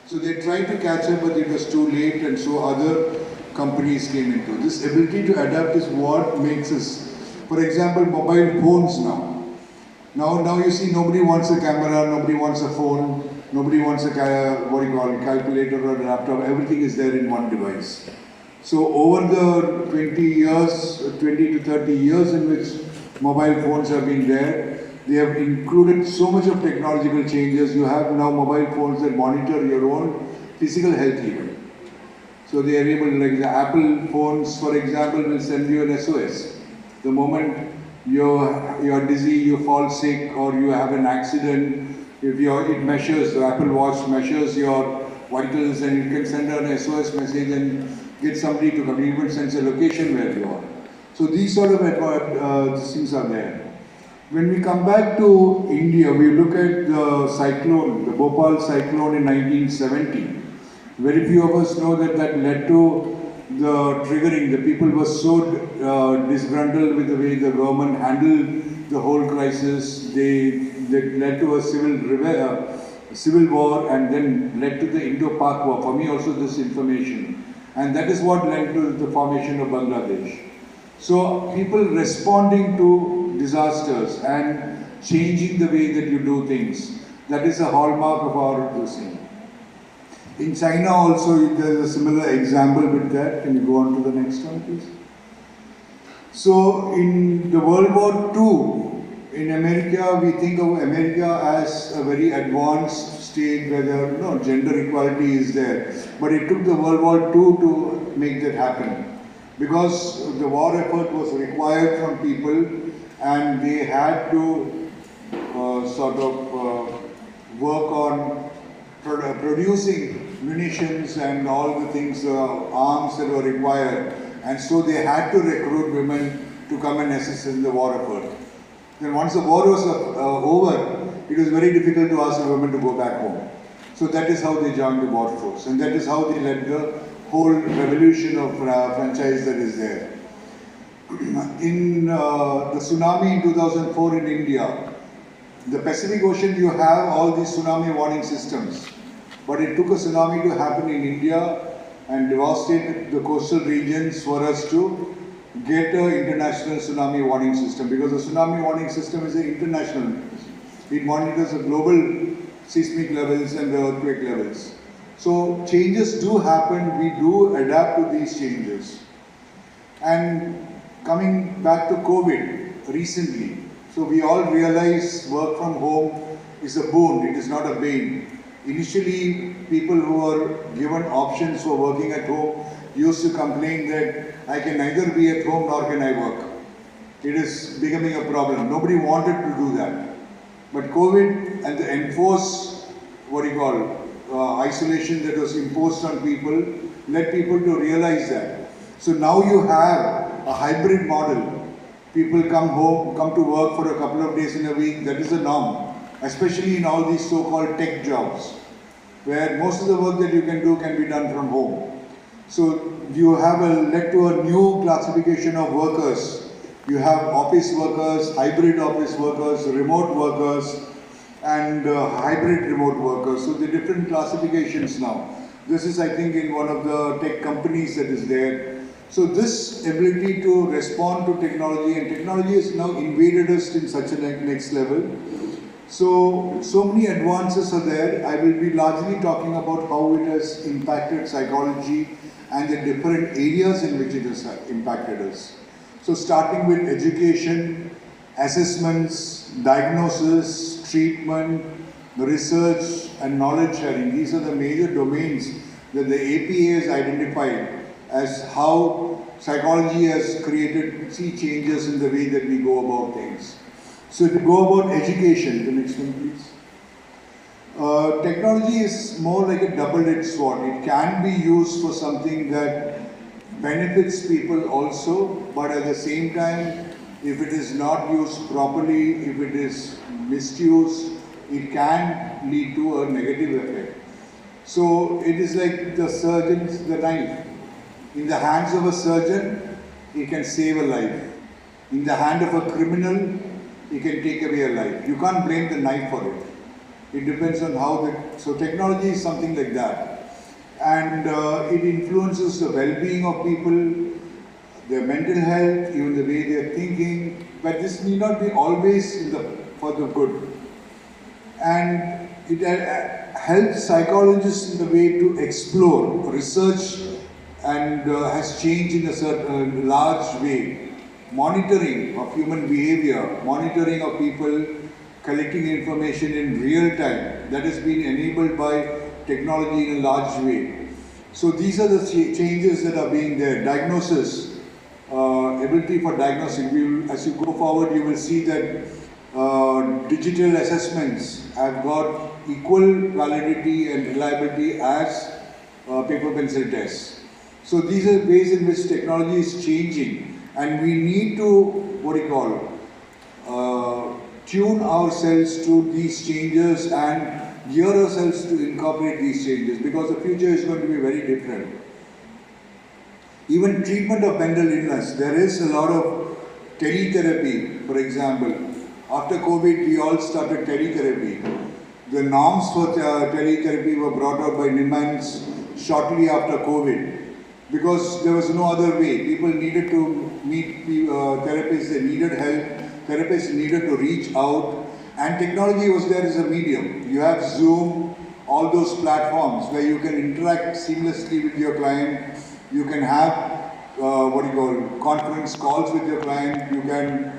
So they tried to catch up, but it was too late, and so other companies came into. This ability to adapt is what makes us, for example, mobile phones now. Now you see nobody wants a camera, nobody wants a phone, nobody wants a calculator or a laptop. Everything is there in one device. So over the 20 to 30 years in which mobile phones have been there, they have included so much of technological changes. You have now mobile phones that monitor your own physical health even. So they are able to, like the Apple phones, for example, will send you an SOS. The moment you're dizzy, you fall sick, or you have an accident, it measures, the Apple Watch measures your vitals, and you can send an SOS message and get somebody to come, even sends a location where you are. So these sort of things are there. When we come back to India, we look at the cyclone, the Bhopal cyclone in 1970. Very few of us know that led to the triggering. The people were so disgruntled with the way the government handled the whole crisis. They led to a civil war, and then led to the Indo-Pak war. For me also this information. And that is what led to the formation of Bangladesh. So people responding to disasters and changing the way that you do things, that is a hallmark of our scene. In China also there is a similar example with that. Can you go on to the next one, please? So in the World War II, in America, we think of America as a very advanced state where gender equality is there. But it took the World War II to make that happen, because the war effort was required from people, and they had to work on producing munitions and all the things, arms that were required. And so they had to recruit women to come and assist in the war effort. Then once the war was over, it was very difficult to ask the women to go back home. So that is how they joined the war force, and that is how they led the whole revolution of franchise that is there. In the tsunami in 2004 in India, the Pacific Ocean, you have all these tsunami warning systems. But it took a tsunami to happen in India and devastate the coastal regions for us to get an international tsunami warning system, because the tsunami warning system is an international. It monitors the global seismic levels and the earthquake levels. So changes do happen, we do adapt to these changes. And coming back to COVID recently, so we all realize work from home is a boon, it is not a bane. Initially, people who were given options for working at home used to complain that I can neither be at home nor can I work. It is becoming a problem. Nobody wanted to do that. But COVID and the enforced, isolation that was imposed on people, led people to realize that. So now you have a hybrid model. People come to work for a couple of days in a week. That is the norm, especially in all these so-called tech jobs, where most of the work that you can do can be done from home. So you have led to a new classification of workers. You have office workers, hybrid office workers, remote workers, and hybrid remote workers. So the different classifications now. This is, I think, in one of the tech companies that is there. So this ability to respond to technology, and technology has now invaded us in such a next level. So many advances are there. I will be largely talking about how it has impacted psychology and the different areas in which it has impacted us. So starting with education, assessments, diagnosis, treatment, research and knowledge sharing. These are the major domains that the APA has identified as how psychology has created changes in the way that we go about things. So to go about education, the next one please. Technology is more like a double-edged sword. It can be used for something that benefits people also, but at the same time, if it is not used properly, if it is misused, it can lead to a negative effect. So it is like the knife. In the hands of a surgeon, it can save a life. In the hand of a criminal, it can take away a life. You can't blame the knife for it. It depends on how so technology is something like that. And it influences the well-being of people, their mental health, even the way they are thinking, but this need not be always for the good. And it helps psychologists in the way to explore, research, and has changed in a certain large way. Monitoring of human behavior, monitoring of people, collecting information in real time, that has been enabled by technology in a large way. So these are the changes that are being there. Diagnosis, ability for diagnosing. As you go forward, you will see that digital assessments have got equal validity and reliability as paper pencil tests. So these are ways in which technology is changing, and we need to, tune ourselves to these changes and gear ourselves to incorporate these changes, because the future is going to be very different. Even treatment of mental illness, there is a lot of teletherapy, for example. After COVID, we all started teletherapy. The norms for teletherapy were brought out by NIMANS shortly after COVID, because there was no other way. People needed to meet therapists, they needed help, therapists needed to reach out, and technology was there as a medium. You have Zoom, all those platforms where you can interact seamlessly with your client. You can have conference calls with your client. You can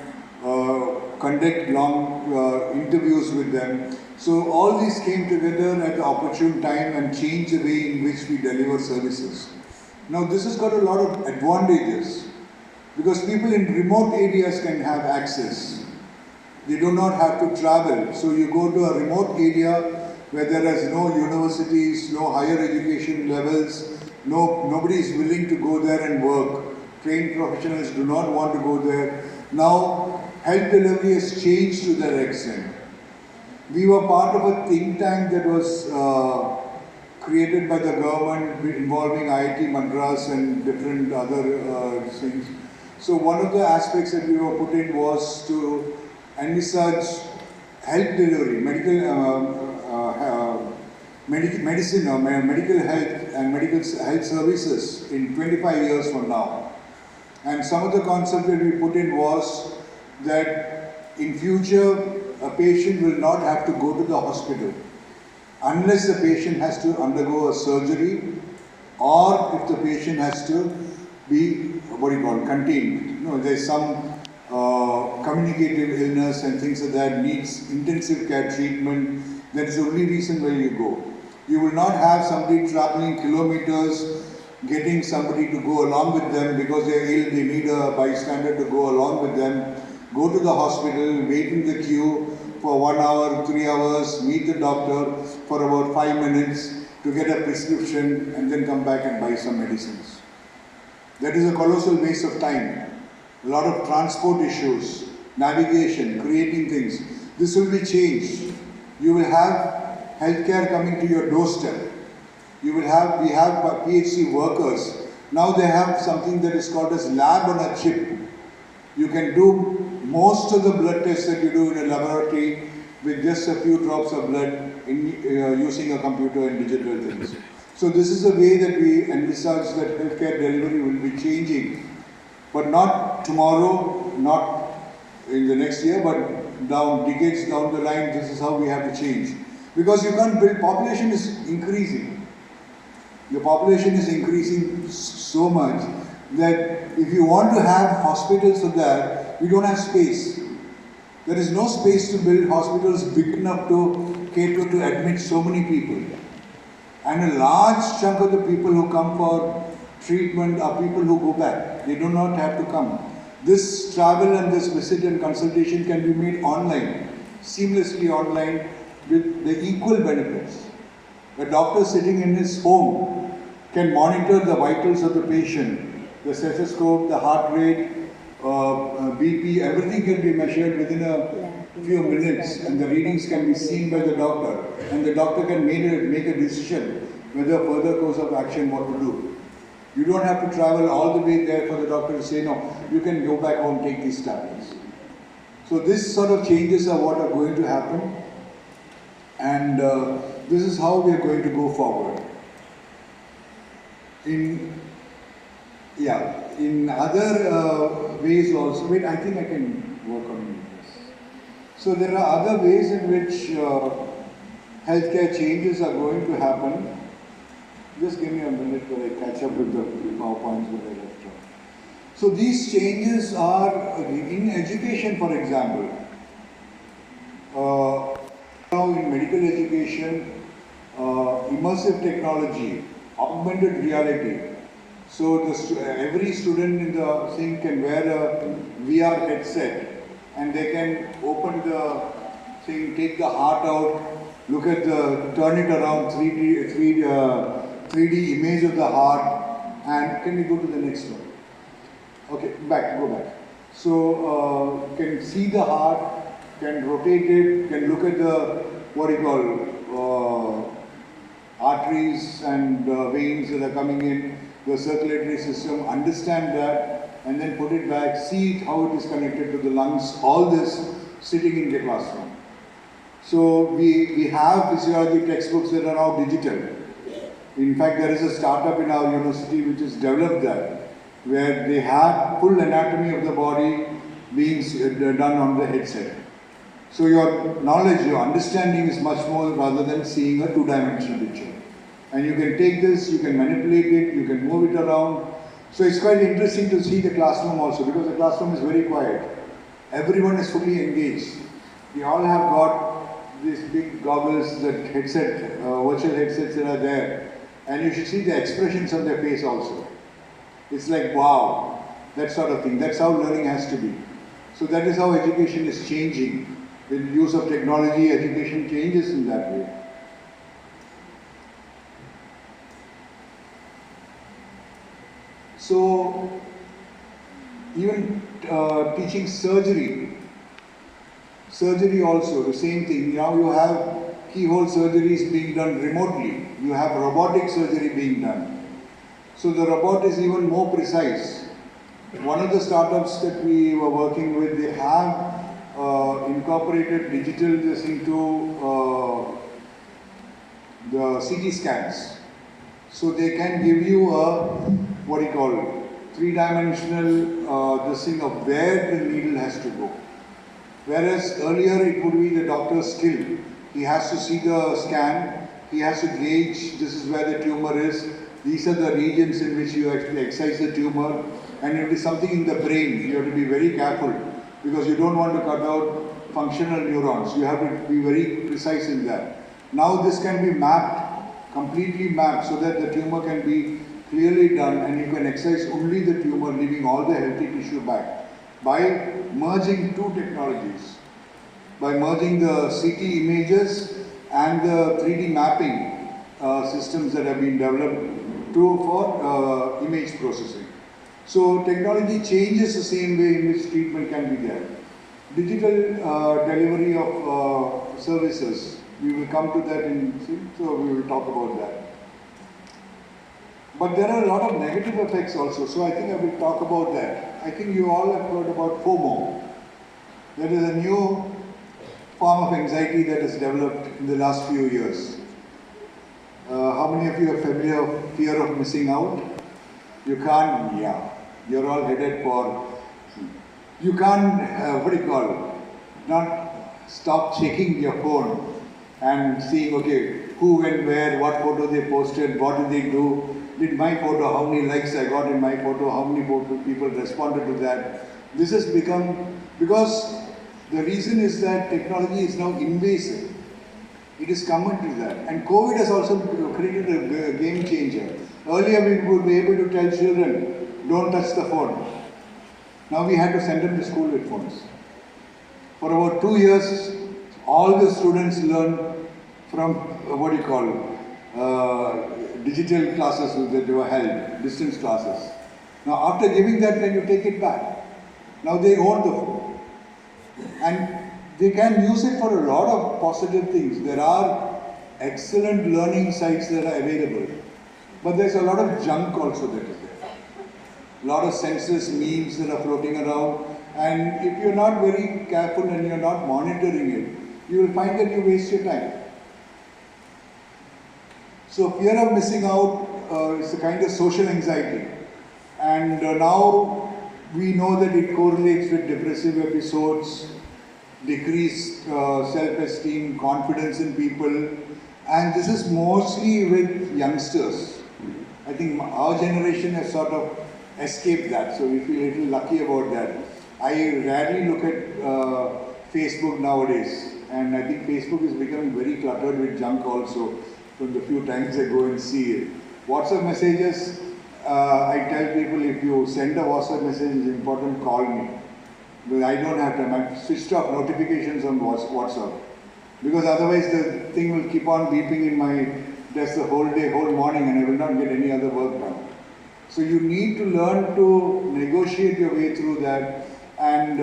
conduct long interviews with them. So all these came together at the opportune time and changed the way in which we deliver services. Now this has got a lot of advantages, because people in remote areas can have access. They do not have to travel. So you go to a remote area where there is no universities, no higher education levels, nobody is willing to go there and work. Trained professionals do not want to go there. Now health delivery has changed to that extent. We were part of a think tank that was created by the government involving IIT Madras and different other things. So one of the aspects that we were put in was to envisage health delivery, medical health and medical health services in 25 years from now. And some of the concepts that we put in was that in future, a patient will not have to go to the hospital unless the patient has to undergo a surgery, or if the patient has to be, contained. There's some communicative illness and things like that, needs intensive care treatment. That is the only reason where you go. You will not have somebody traveling kilometers, getting somebody to go along with them because they're ill, they need a bystander to go along with them. Go to the hospital, wait in the queue for 1 hour, 3 hours, meet the doctor for about 5 minutes to get a prescription, and then come back and buy some medicines. That is a colossal waste of time. A lot of transport issues, navigation, creating things. This will be changed. You will have healthcare coming to your doorstep. We have PhD workers. Now they have something that is called as lab on a chip. You can do most of the blood tests that you do in a laboratory with just a few drops of blood using a computer and digital things. So this is the way that we envisage that healthcare delivery will be changing. But not tomorrow, not in the next year, but decades down the line, this is how we have to change. Because you can't build, population is increasing. The population is increasing so much that if you want to have hospitals for that, we don't have space. There is no space to build hospitals big enough to cater to admit so many people. And a large chunk of the people who come for treatment are people who go back. They do not have to come. This travel and this visit and consultation can be made online, seamlessly online, with the equal benefits. A doctor sitting in his home can monitor the vitals of the patient, the stethoscope, the heart rate, BP, everything can be measured within a few minutes, and the readings can be seen by the doctor, and the doctor can make a decision whether further course of action, what to do. You don't have to travel all the way there for the doctor to say, no, you can go back home, take these tablets. So this sort of changes are what are going to happen. And this is how we are going to go forward. In other ways also, wait, I think I can work on this. So there are other ways in which healthcare changes are going to happen. Just give me a minute while I catch up with the PowerPoints that I left off. So these changes are in education, for example. Now in medical education, immersive technology, augmented reality. So every student in the thing can wear a VR headset and they can open the thing, take the heart out, look at turn it around, 3D image of the heart, and can we go to the next one? Okay, go back. So can see the heart, can rotate it, can look at the, what you call, arteries and veins that are coming in, the circulatory system, understand that, and then put it back, see how it is connected to the lungs, all this sitting in the classroom. So we have physiology textbooks that are now digital. In fact, there is a startup in our university which has developed that, where they have full anatomy of the body being done on the headset. So your knowledge, your understanding is much more rather than seeing a two-dimensional picture. And you can take this, you can manipulate it, you can move it around. So it's quite interesting to see the classroom also, because the classroom is very quiet. Everyone is fully engaged. We all have got these big goggles, that headset, virtual headsets that are there. And you should see the expressions on their face also. It's like, wow, that sort of thing. That's how learning has to be. So that is how education is changing. With the use of technology, education changes in that way. So, even teaching surgery also, the same thing. Now you have keyhole surgeries being done remotely. You have robotic surgery being done. So the robot is even more precise. One of the startups that we were working with, they have incorporated digital this into the CT scans. So they can give you a, what do you call, three-dimensional this thing of where the needle has to go. Whereas earlier it would be the doctor's skill. He has to see the scan, he has to gauge this is where the tumor is, these are the regions in which you actually excise the tumor, and it is something in the brain. You have to be very careful because you don't want to cut out functional neurons. You have to be very precise in that. Now this can be mapped, completely mapped, so that the tumor can be clearly done and you can excise only the tumor, leaving all the healthy tissue back. By merging two technologies, by merging the CT images and the 3D mapping systems that have been developed for image processing. So technology changes the same way in which treatment can be there. Digital delivery of services, we will come to that so we will talk about that. But there are a lot of negative effects also, so I think I will talk about that. I think you all have heard about FOMO. There is a new form of anxiety that has developed in the last few years. How many of you are familiar with fear of missing out? You can't, you're all headed for, you can't, what do you call it, not stop checking your phone and seeing, okay, who went where, what photo they posted, what did they do, did my photo, how many likes I got in my photo, how many people responded to that. This has become, because the reason is that technology is now invasive. It is common to that. And COVID has also created a game changer. Earlier we would be able to tell children, don't touch the phone. Now we had to send them to school with phones. For about 2 years, all the students learned from, what do you call, digital classes that they were held, distance classes. Now after giving that, then you take it back. Now they own the phone. And they can use it for a lot of positive things. There are excellent learning sites that are available. But there's a lot of junk also that is there. A lot of senseless memes that are floating around. And if you're not very careful and you're not monitoring it, you will find that you waste your time. So fear of missing out is a kind of social anxiety. And now we know that it correlates with depressive episodes, decreased self-esteem, confidence in people, and this is mostly with youngsters. I think our generation has sort of escaped that, so we feel a little lucky about that. I rarely look at Facebook nowadays, and I think Facebook is becoming very cluttered with junk also from the few times I go and see it. WhatsApp messages, I tell people if you send a WhatsApp message, it's important, call me. But I don't have time. I've switched off notifications on WhatsApp. Because otherwise the thing will keep on beeping in my desk the whole day, whole morning, and I will not get any other work done. So you need to learn to negotiate your way through that. And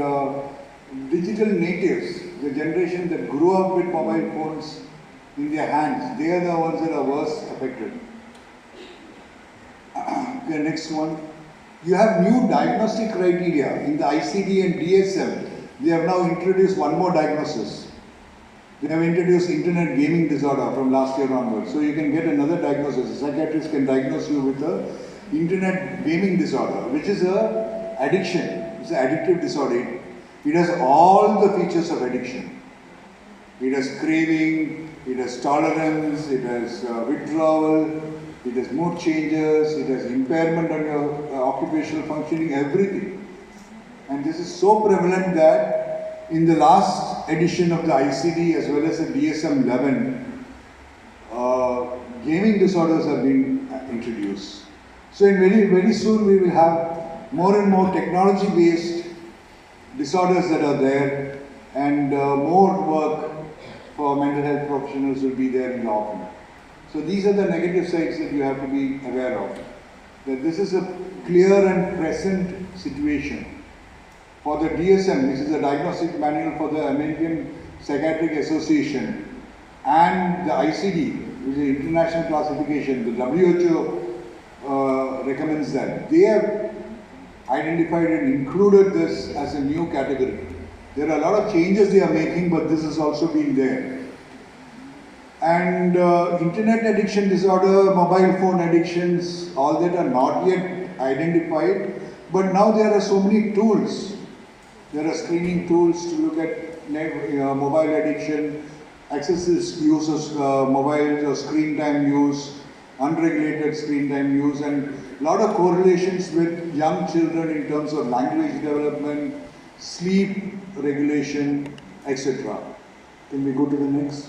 digital natives, the generation that grew up with mobile phones in their hands, they are the ones that are worst affected. Okay, next one. You have new diagnostic criteria in the ICD and DSM. They have now introduced one more diagnosis. They have introduced internet gaming disorder from last year onwards. So you can get another diagnosis. A psychiatrist can diagnose you with the internet gaming disorder, which is a addiction. It's an addictive disorder. It has all the features of addiction. It has craving, it has tolerance, it has withdrawal, it has mood changes, it has impairment on your occupational functioning, everything. And this is so prevalent that in the last edition of the ICD as well as the DSM-11, gaming disorders have been introduced. So in very soon we will have more and more technology-based disorders that are there, and more work for mental health professionals will be there in the office. So these are the negative sides that you have to be aware of. That this is a clear and present situation. For the DSM, which is the Diagnostic Manual for the American Psychiatric Association, and the ICD, which is the International Classification, the WHO recommends that. They have identified and included this as a new category. There are a lot of changes they are making, but this has also been there. And internet addiction disorder, mobile phone addictions, all that are not yet identified, but now there are so many tools. There are screening tools to look at mobile addiction, excessive use of mobile or screen time use, unregulated screen time use, and a lot of correlations with young children in terms of language development, sleep regulation, etc. Can we go to the next?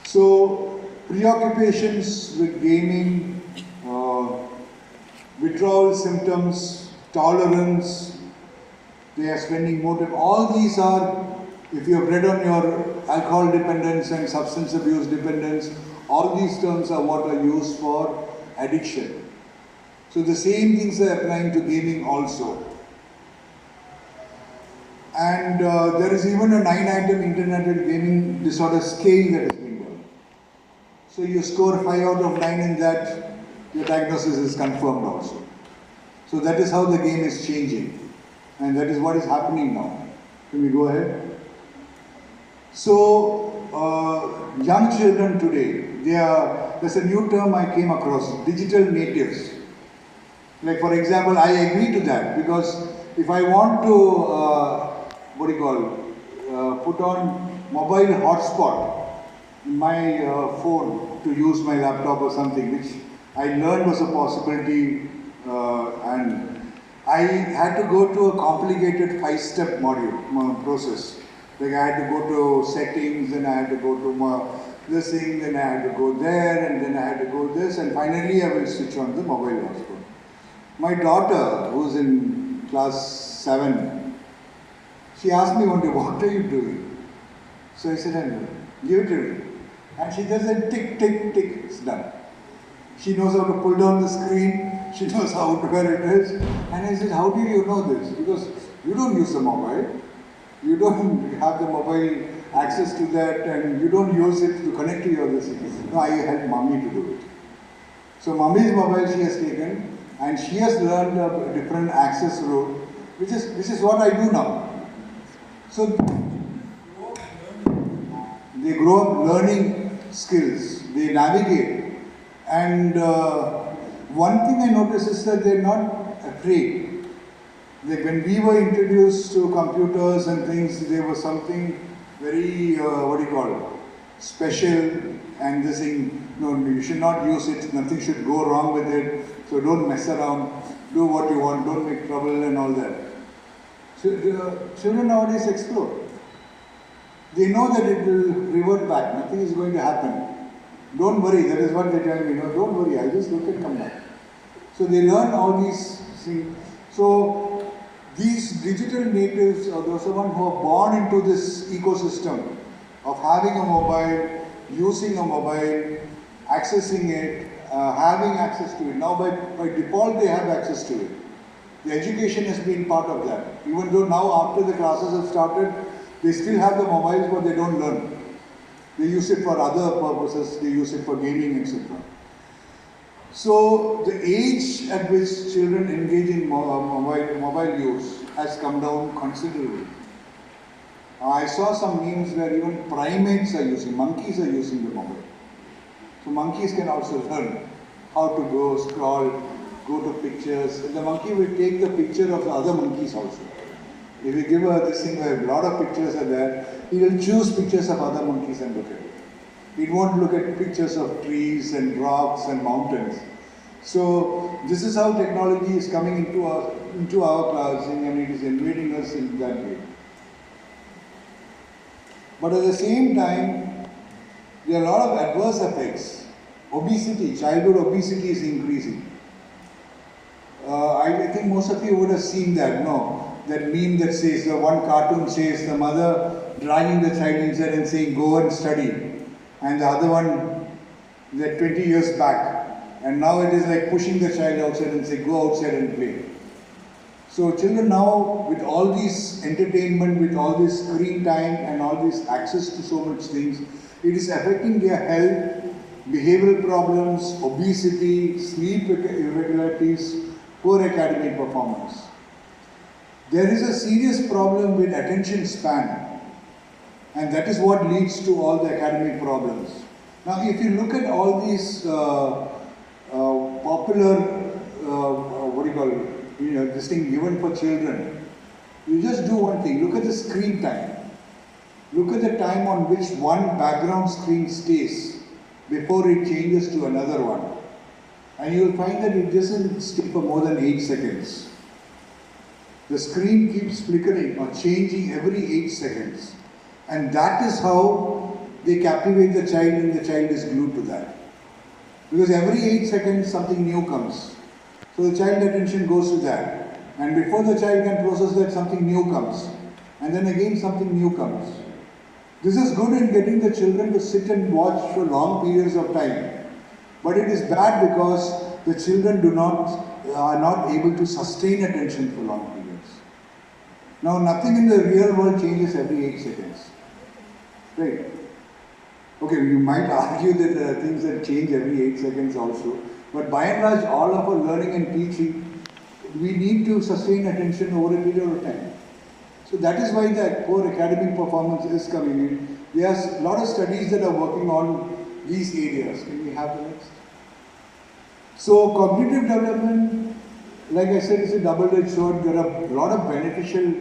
So, preoccupations with gaming, withdrawal symptoms, tolerance, they are spending more time. All these are, if you have read on your alcohol dependence and substance abuse dependence, all these terms are what are used for addiction. So the same things are applying to gaming also. And there is even a 9-item internet gaming disorder scale that has been done. So you score 5 out of 9 in that, your diagnosis is confirmed also. So that is how the game is changing. And that is what is happening now. Can we go ahead? So, young children today, there's a new term I came across, digital natives. Like for example, I agree to that because if I want to, put on mobile hotspot in my phone to use my laptop or something, which I learned was a possibility, and I had to go to a complicated 5-step process. Like I had to go to settings, and I had to go to this thing, then I had to go there, and then I had to go this, and finally I will switch on the mobile hotspot. My daughter, who's in class 7, she asked me one day, what are you doing? So I said, I know, give it to me. And she just said, tick, tick, tick, it's done. She knows how to pull down the screen, she knows where it is. And I said, how do you know this? Because you don't use the mobile. You don't have the mobile access to that, and you don't use it to connect to your things. No, I help mommy to do it. So mommy's mobile she has taken, and she has learned a different access route, which is what I do now. So they grow up learning skills. They navigate. And one thing I noticed is that they're not afraid. Like when we were introduced to computers and things, there was something very, special, and this thing, no, you should not use it, nothing should go wrong with it, so don't mess around, do what you want, don't make trouble and all that. So children nowadays explore. They know that it will revert back, nothing is going to happen. Don't worry, that is what they tell me, no, don't worry, I'll just look and come back. So they learn all these things. So these digital natives, or those who are born into this ecosystem of having a mobile, using a mobile, accessing it, having access to it. Now by default they have access to it. The education has been part of that. Even though now after the classes have started, they still have the mobiles but they don't learn. They use it for other purposes, they use it for gaming, etc. So the age at which children engage in mobile use has come down considerably. I saw some memes where even primates are using, monkeys are using the mobile. So monkeys can also learn how to go, scroll, go to pictures. And the monkey will take the picture of the other monkeys also. If you give her this thing where a lot of pictures are there, he will choose pictures of other monkeys and look at it. He won't look at pictures of trees and rocks and mountains. So this is how technology is coming into our classroom, and it is invading us in that way. But at the same time, there are a lot of adverse effects. Obesity, childhood obesity is increasing. I think most of you would have seen that, no? That meme that says, the one cartoon says the mother dragging the child inside and saying, go and study. And the other one, that 20 years back. And now it is like pushing the child outside and say, go outside and play. So children now, with all this entertainment, with all this screen time and all this access to so much things, it is affecting their health, behavioral problems, obesity, sleep irregularities, poor academic performance. There is a serious problem with attention span, and that is what leads to all the academic problems. Now, if you look at all these popular, this thing given for children, you just do one thing, look at the screen time. Look at the time on which one background screen stays before it changes to another one. And you will find that it doesn't stay for more than 8 seconds. The screen keeps flickering or changing every 8 seconds. And that is how they captivate the child, and the child is glued to that. Because every 8 seconds something new comes. So the child attention goes to that. And before the child can process that, something new comes. And then again something new comes. This is good in getting the children to sit and watch for long periods of time. But it is bad because the children are not able to sustain attention for long periods. Now nothing in the real world changes every 8 seconds. Right? Okay, you might argue that there are things that change every 8 seconds also. But by and large, all of our learning and teaching, we need to sustain attention over a period of time. So that is why the poor academic performance is coming in. There are a lot of studies that are working on these areas. Can we have the next? So cognitive development, like I said, is a double-edged sword. There are a lot of beneficial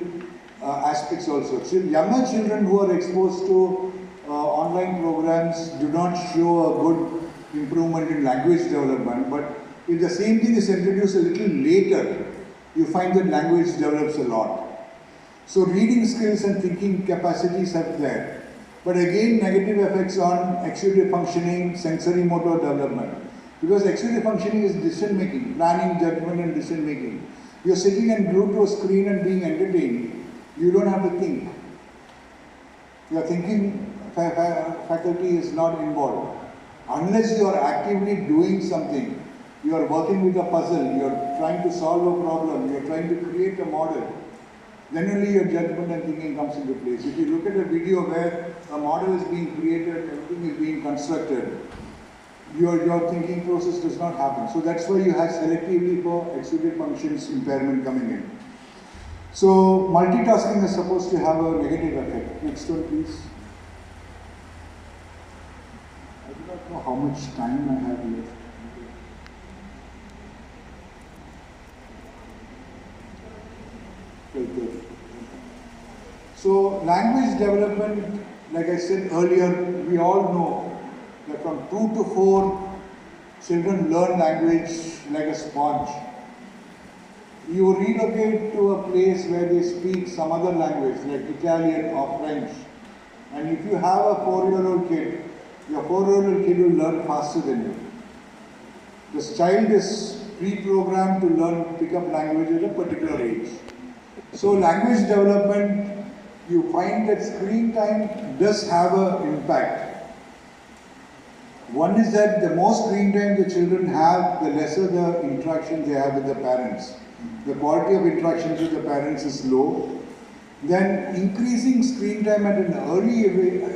aspects also. So younger children who are exposed to online programs do not show a good improvement in language development, but if the same thing is introduced a little later, you find that language develops a lot. So reading skills and thinking capacities are there. But again, negative effects on executive functioning, sensory motor development. Because executive functioning is decision making, planning, judgment and decision making. You're sitting and glued to a screen and being entertained. You don't have to think. Your thinking faculty is not involved. Unless you are actively doing something, you are working with a puzzle, you are trying to solve a problem, you are trying to create a model, then only your judgment and thinking comes into place. If you look at a video where a model is being created, everything is being constructed, your thinking process does not happen. So that's why you have selectively for executive functions impairment coming in. So multitasking is supposed to have a negative effect. Next one, please. I do not know how much time I have left. So language development, like I said earlier, we all know that from 2 to 4, children learn language like a sponge. You relocate to a place where they speak some other language like Italian or French, and if you have a 4-year-old kid, your 4-year-old kid will learn faster than you. This child is pre-programmed to pick up language at a particular age. So language development, you find that screen time does have an impact. One is that the more screen time the children have, the lesser the interaction they have with the parents. The quality of interactions with the parents is low. Then increasing screen time at an early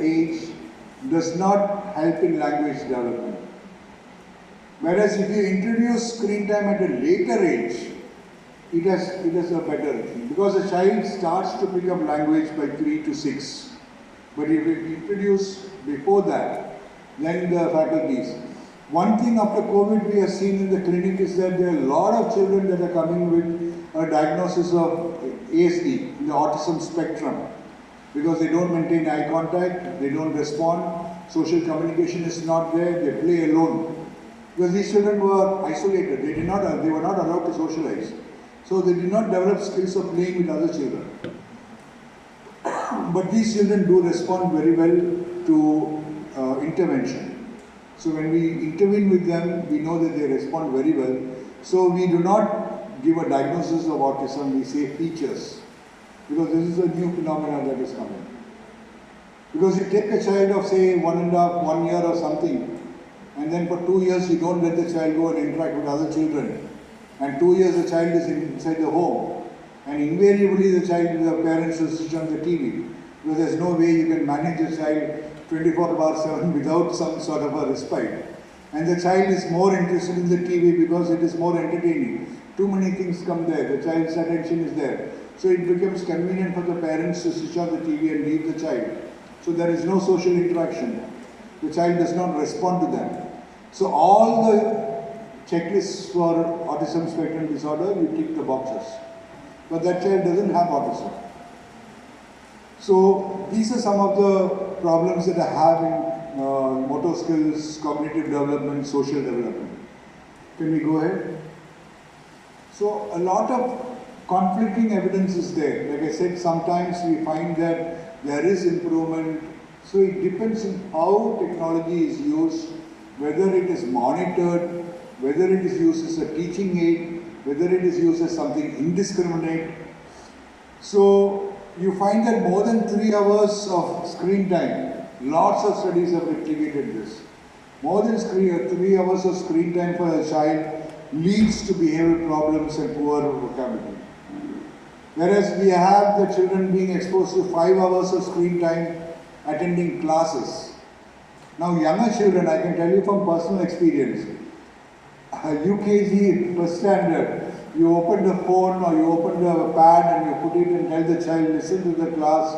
age does not help in language development. Whereas if you introduce screen time at a later age, it has a better thing. Because a child starts to pick up language by 3 to 6. But if you introduce before that, then the faculties. One thing after COVID we have seen in the clinic is that there are a lot of children that are coming with a diagnosis of ASD, the autism spectrum, because they don't maintain eye contact, they don't respond, social communication is not there, they play alone. Because these children were isolated, they were not allowed to socialize. So they did not develop skills of playing with other children. But these children do respond very well to intervention. So when we intervene with them, we know that they respond very well. So we do not give a diagnosis of autism, we say features. Because this is a new phenomenon that is coming. Because you take a child of say 1 year or something, and then for 2 years you don't let the child go and interact with other children. And 2 years the child is inside the home. And invariably the parents will switch on the TV. Because there's no way you can manage a child 24/7 without some sort of a respite. And the child is more interested in the TV because it is more entertaining. Too many things come there, the child's attention is there. So it becomes convenient for the parents to switch on the TV and leave the child. So there is no social interaction. The child does not respond to them. So all the checklists for autism spectrum disorder, you tick the boxes. But that child doesn't have autism. So these are some of the problems that I have in motor skills, cognitive development, social development. Can we go ahead? So a lot of conflicting evidence is there. Like I said, sometimes we find that there is improvement. So it depends on how technology is used, whether it is monitored, whether it is used as a teaching aid, whether it is used as something indiscriminate. So you find that more than 3 hours of screen time, lots of studies have replicated this. More than 3 hours of screen time for a child leads to behavioral problems and poor vocabulary. Whereas we have the children being exposed to 5 hours of screen time attending classes. Now younger children, I can tell you from personal experience, UKG first standard, you open the phone or you open the pad and you put it and tell the child, listen to the class.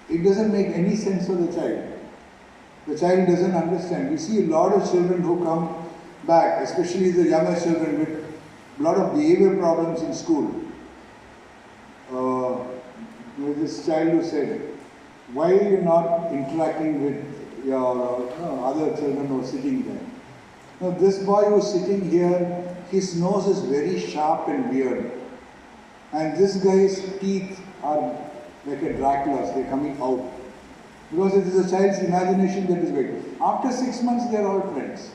It doesn't make any sense for the child. The child doesn't understand. We see a lot of children who come back, especially the younger children with a lot of behavior problems in school. There was this child who said, why are you not interacting with your other children who are sitting there? Now this boy who is sitting here, his nose is very sharp and weird. And this guy's teeth are like a Dracula's, they're coming out. Because it is a child's imagination that is big. After 6 months, they are all friends.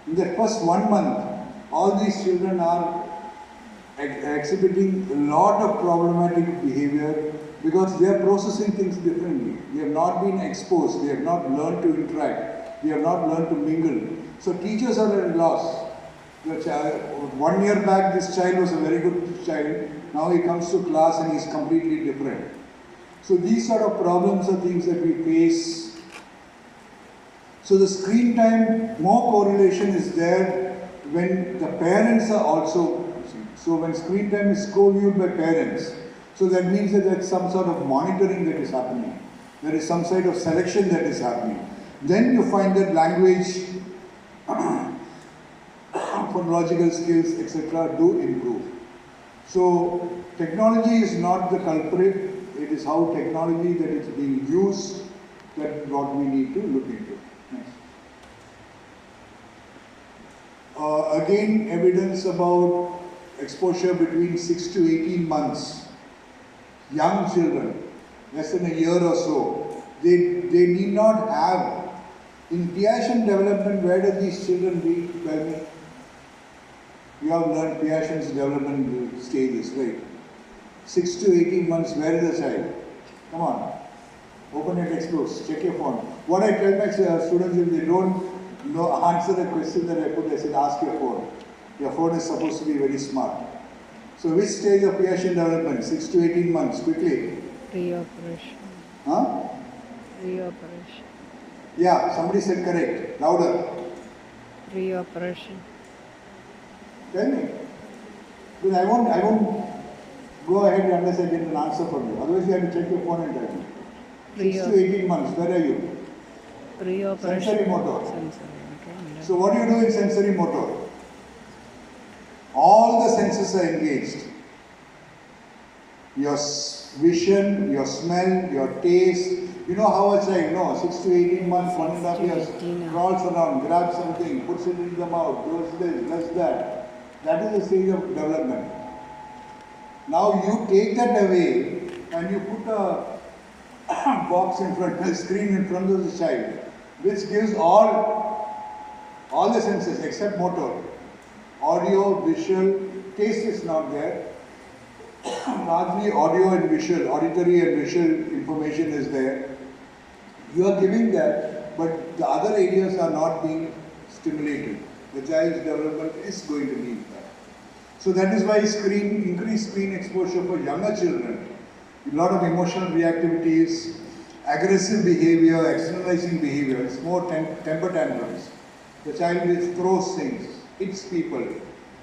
In the first 1 month, all these children are exhibiting a lot of problematic behavior because they are processing things differently. They have not been exposed, they have not learned to interact, they have not learned to mingle. So teachers are at a loss. 1 year back, this child was a very good child. Now he comes to class and he is completely different. So these sort of problems are things that we face. So the screen time, more correlation is there when the parents are also. So when screen time is co-viewed by parents, so that means that there's some sort of monitoring that is happening. There is some sort of selection that is happening. Then you find that language, phonological skills, etc. do improve. So technology is not the culprit. It is how technology that is being used that what we need to look into. Next. Again, evidence about exposure between 6 to 18 months. Young children, less than a year or so, they need not have. In Piaget development, where do these children be? Tell me. You have learned Piaget's development stages, right? 6 to 18 months, where is the child? Come on. Open your textbooks, check your phone. What I tell my students, if they don't answer the question that I put, I said, ask your phone. Your phone is supposed to be very smart. So which stage of Piaget development? 6 to 18 months, quickly. Pre-operation. Huh? Pre-operation. Yeah, somebody said correct. Louder. Pre-operation. Tell me. Because I won't go ahead unless I get an answer from you. Otherwise you have to check your phone and tell me. 6 to 18 months, where are you? Pre-operation. Sensory motor. Sensory motor. So what do you do in sensory motor? All the senses are engaged. Your vision, your smell, your taste. You know how a child, 6 to 18 months, 1.5 years, crawls around, grabs something, puts it into the mouth, does this, does that. That is the stage of development. Now you take that away and you put a box in front, a screen in front of the child, which gives all the senses except motor. Audio, visual, taste is not there. Largely audio and visual, auditory and visual information is there. You are giving that, but the other areas are not being stimulated. The child's development is going to be that. So that is why increased screen exposure for younger children, a lot of emotional reactivities, aggressive behavior, externalizing behavior, it's more temper tantrums. The child which throws things, hits people,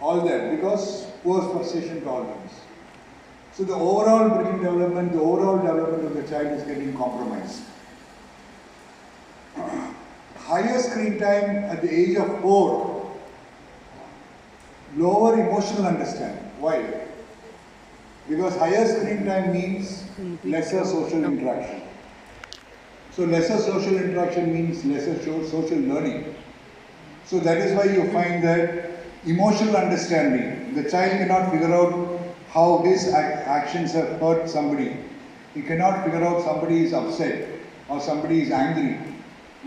all that, because poor frustration tolerance. So the overall brain development, the overall development of the child is getting compromised. Higher screen time at the age of 4, lower emotional understanding. Why? Because higher screen time means lesser social interaction. So lesser social interaction means lesser social learning. So that is why you find that emotional understanding, the child cannot figure out how his actions have hurt somebody. He cannot figure out somebody is upset or somebody is angry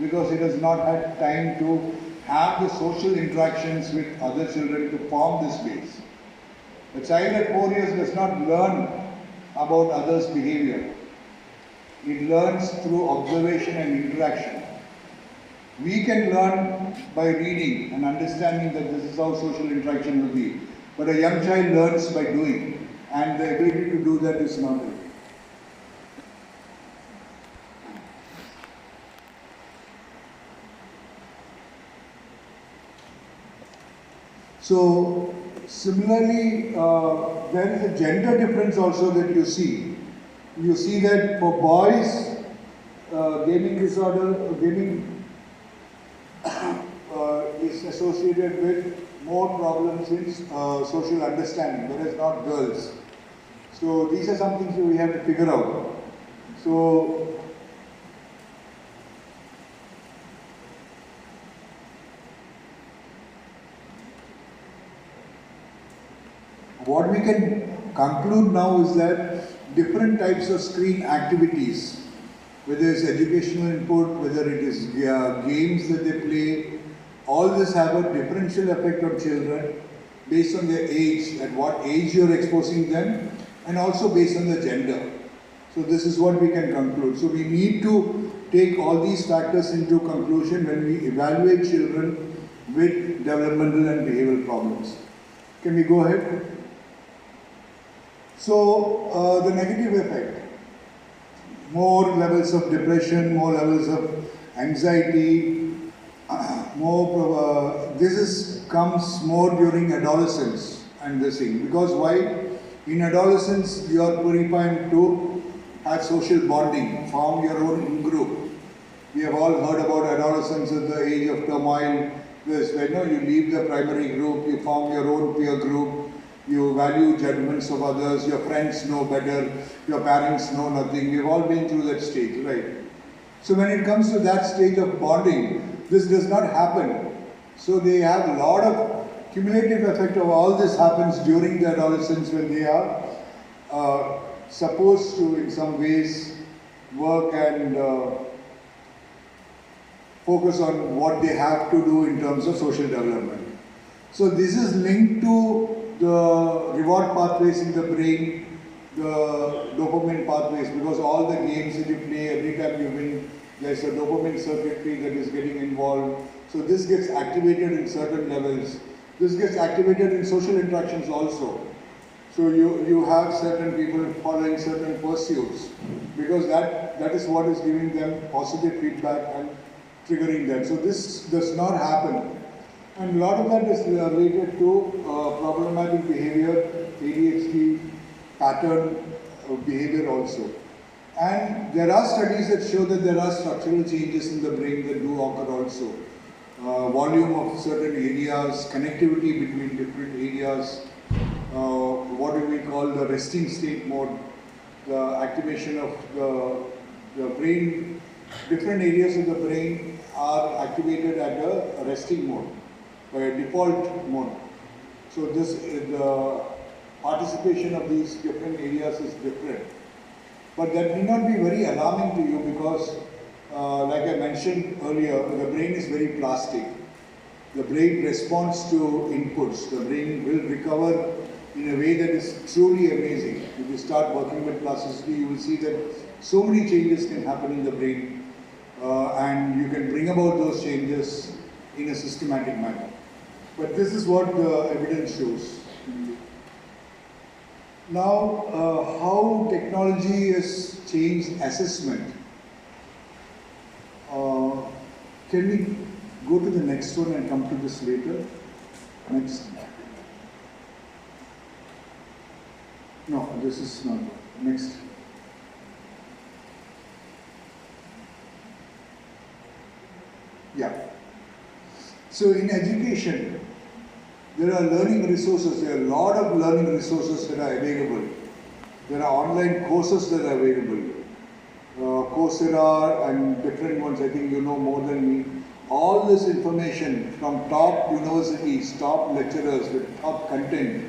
because he does not have time to have the social interactions with other children to form this base. The child at 4 years does not learn about others' behavior. It learns through observation and interaction. We can learn by reading and understanding that this is how social interaction will be. But a young child learns by doing, and the ability to do that is not there. So, similarly, there is a gender difference also that you see. You see that for boys, gaming is associated with more problems in social understanding, whereas not girls. So these are some things that we have to figure out. So what we can conclude now is that different types of screen activities, whether it's educational input, whether it is games that they play, all this have a differential effect on children based on their age, at what age you're exposing them, and also based on the gender. So this is what we can conclude. So we need to take all these factors into conclusion when we evaluate children with developmental and behavioral problems. Can we go ahead? So the negative effect, more levels of depression, more levels of anxiety, comes more during adolescence and this thing. Because why? In adolescence, you are purified to have social bonding, form your own in-group. We have all heard about adolescence at the age of turmoil. This, when you leave the primary group, you form your own peer group. You value judgments of others, your friends know better, your parents know nothing. We've all been through that stage, right? So when it comes to that stage of bonding, this does not happen. So they have a lot of cumulative effect of all this happens during their adolescence when they are supposed to, in some ways, work and focus on what they have to do in terms of social development. So this is linked to the reward pathways in the brain, the dopamine pathways, because all the games that you play, every time you win, there's a dopamine circuitry that is getting involved. So this gets activated in certain levels. This gets activated in social interactions also. So you have certain people following certain pursuits, because that is what is giving them positive feedback and triggering them. So this does not happen. And a lot of that is related to problematic behavior, ADHD, pattern behavior also. And there are studies that show that there are structural changes in the brain that do occur also. Volume of certain areas, connectivity between different areas, what do we call the resting state mode, the activation of the brain, different areas of the brain are activated at a resting mode, by a default mode. So the participation of these different areas is different. But that may not be very alarming to you because, like I mentioned earlier, the brain is very plastic. The brain responds to inputs. The brain will recover in a way that is truly amazing. If you start working with plasticity, you will see that so many changes can happen in the brain, and you can bring about those changes in a systematic manner. But this is what the evidence shows. Now, how technology has changed assessment. Can we go to the next one and come to this later? Next. No, this is not. Next. Yeah. So in education, there are learning resources. There are a lot of learning resources that are available. There are online courses that are available. Coursera and different ones, I think you know more than me. All this information from top universities, top lecturers with top content,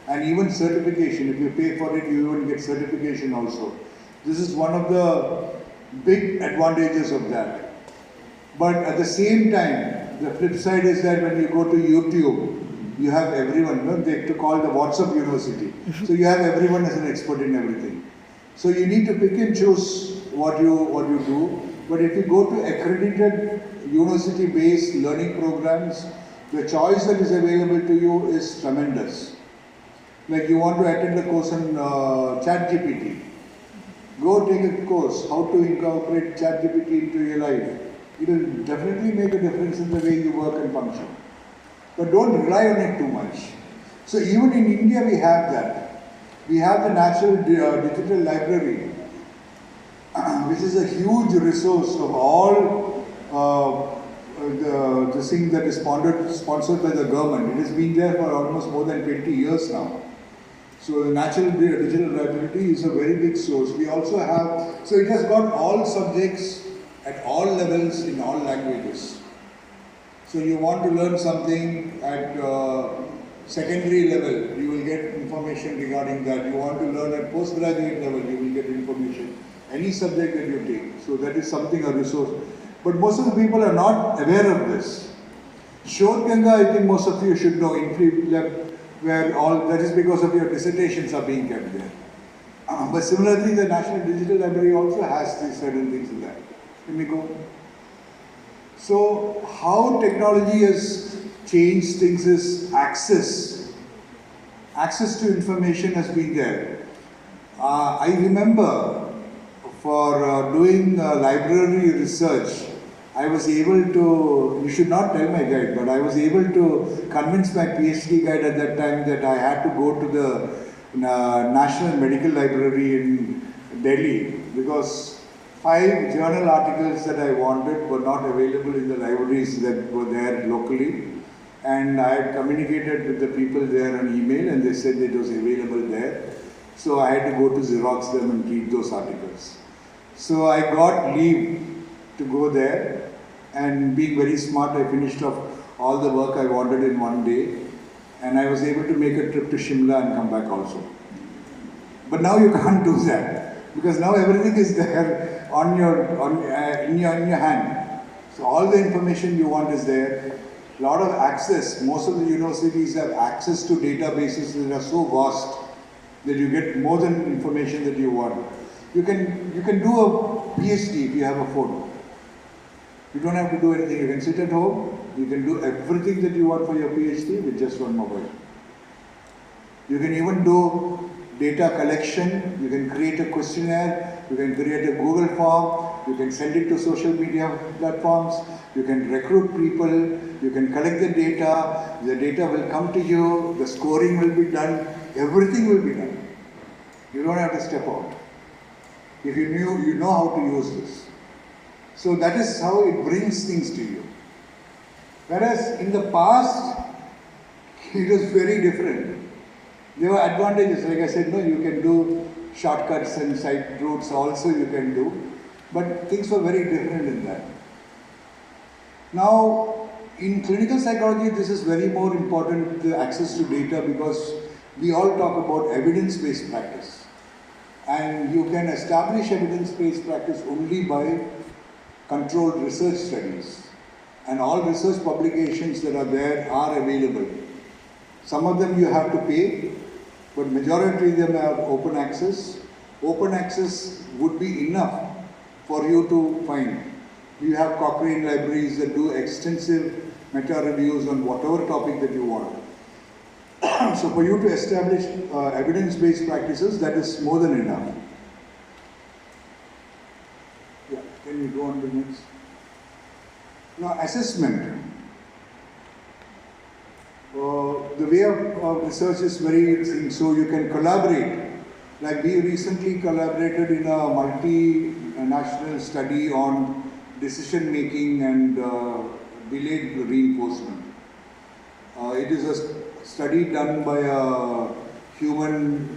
and even certification. If you pay for it, you even get certification also. This is one of the big advantages of that. But at the same time, the flip side is that when you go to YouTube, you have everyone, no? They to call the WhatsApp university. So you have everyone as an expert in everything. So you need to pick and choose what you do. But if you go to accredited university-based learning programs, the choice that is available to you is tremendous. Like you want to attend a course on ChatGPT. Go take a course, how to incorporate ChatGPT into your life. It will definitely make a difference in the way you work and function. But don't rely on it too much. So even in India we have that. We have the National Digital Library, which is a huge resource of all the thing that is sponsored by the government. It has been there for almost more than 20 years now. So the National Digital Library is a very big source. We also have, so it has got all subjects at all levels in all languages. So you want to learn something at secondary level, you will get information regarding that. You want to learn at postgraduate level, you will get information. Any subject that you take. So that is something, a resource. But most of the people are not aware of this. Shodhganga, I think most of you should know, where all, that is because of your dissertations are being kept there. But similarly, the National Digital Library also has these certain things in that. Can we go? So, how technology has changed things is access. Access to information has been there. I remember for doing library research, I was able to, you should not tell my guide, but I was able to convince my PhD guide at that time that I had to go to the National Medical Library in Delhi because 5 journal articles that I wanted were not available in the libraries that were there locally. and I had communicated with the people there on email, and they said it was available there. So I had to go to Xerox them and read those articles. So I got leave to go there, and being very smart, I finished off all the work I wanted in one day, and I was able to make a trip to Shimla and come back also. But now you can't do that, because now everything is there in your hand. So all the information you want is there. A lot of access. Most of the universities have access to databases that are so vast that you get more than information that you want. You can do a PhD if you have a phone. You don't have to do anything. You can sit at home. You can do everything that you want for your PhD with just one mobile. You can even do data collection. You can create a questionnaire. You can create a Google form. You can send it to social media platforms. You can recruit people. You can collect the data. The data will come to you. The scoring will be done. Everything will be done. You don't have to step out. If you know how to use this. So that is how it brings things to you. Whereas in the past, it was very different. There were advantages. Like I said, no, you can do shortcuts and side routes also you can do. But things were very different in that. Now, in clinical psychology, this is very more important, the access to data, because we all talk about evidence-based practice. And you can establish evidence-based practice only by controlled research studies. And all research publications that are there are available. Some of them you have to pay, but majority of them are open access. Open access would be enough for you to find. You have Cochrane libraries that do extensive meta-reviews on whatever topic that you want. So for you to establish evidence-based practices, that is more than enough. Yeah, can you go on to the next? Now, assessment. The way of research is very thing, so you can collaborate. Like we recently collaborated in a multinational study on decision making and delayed reinforcement. It is a study done by a human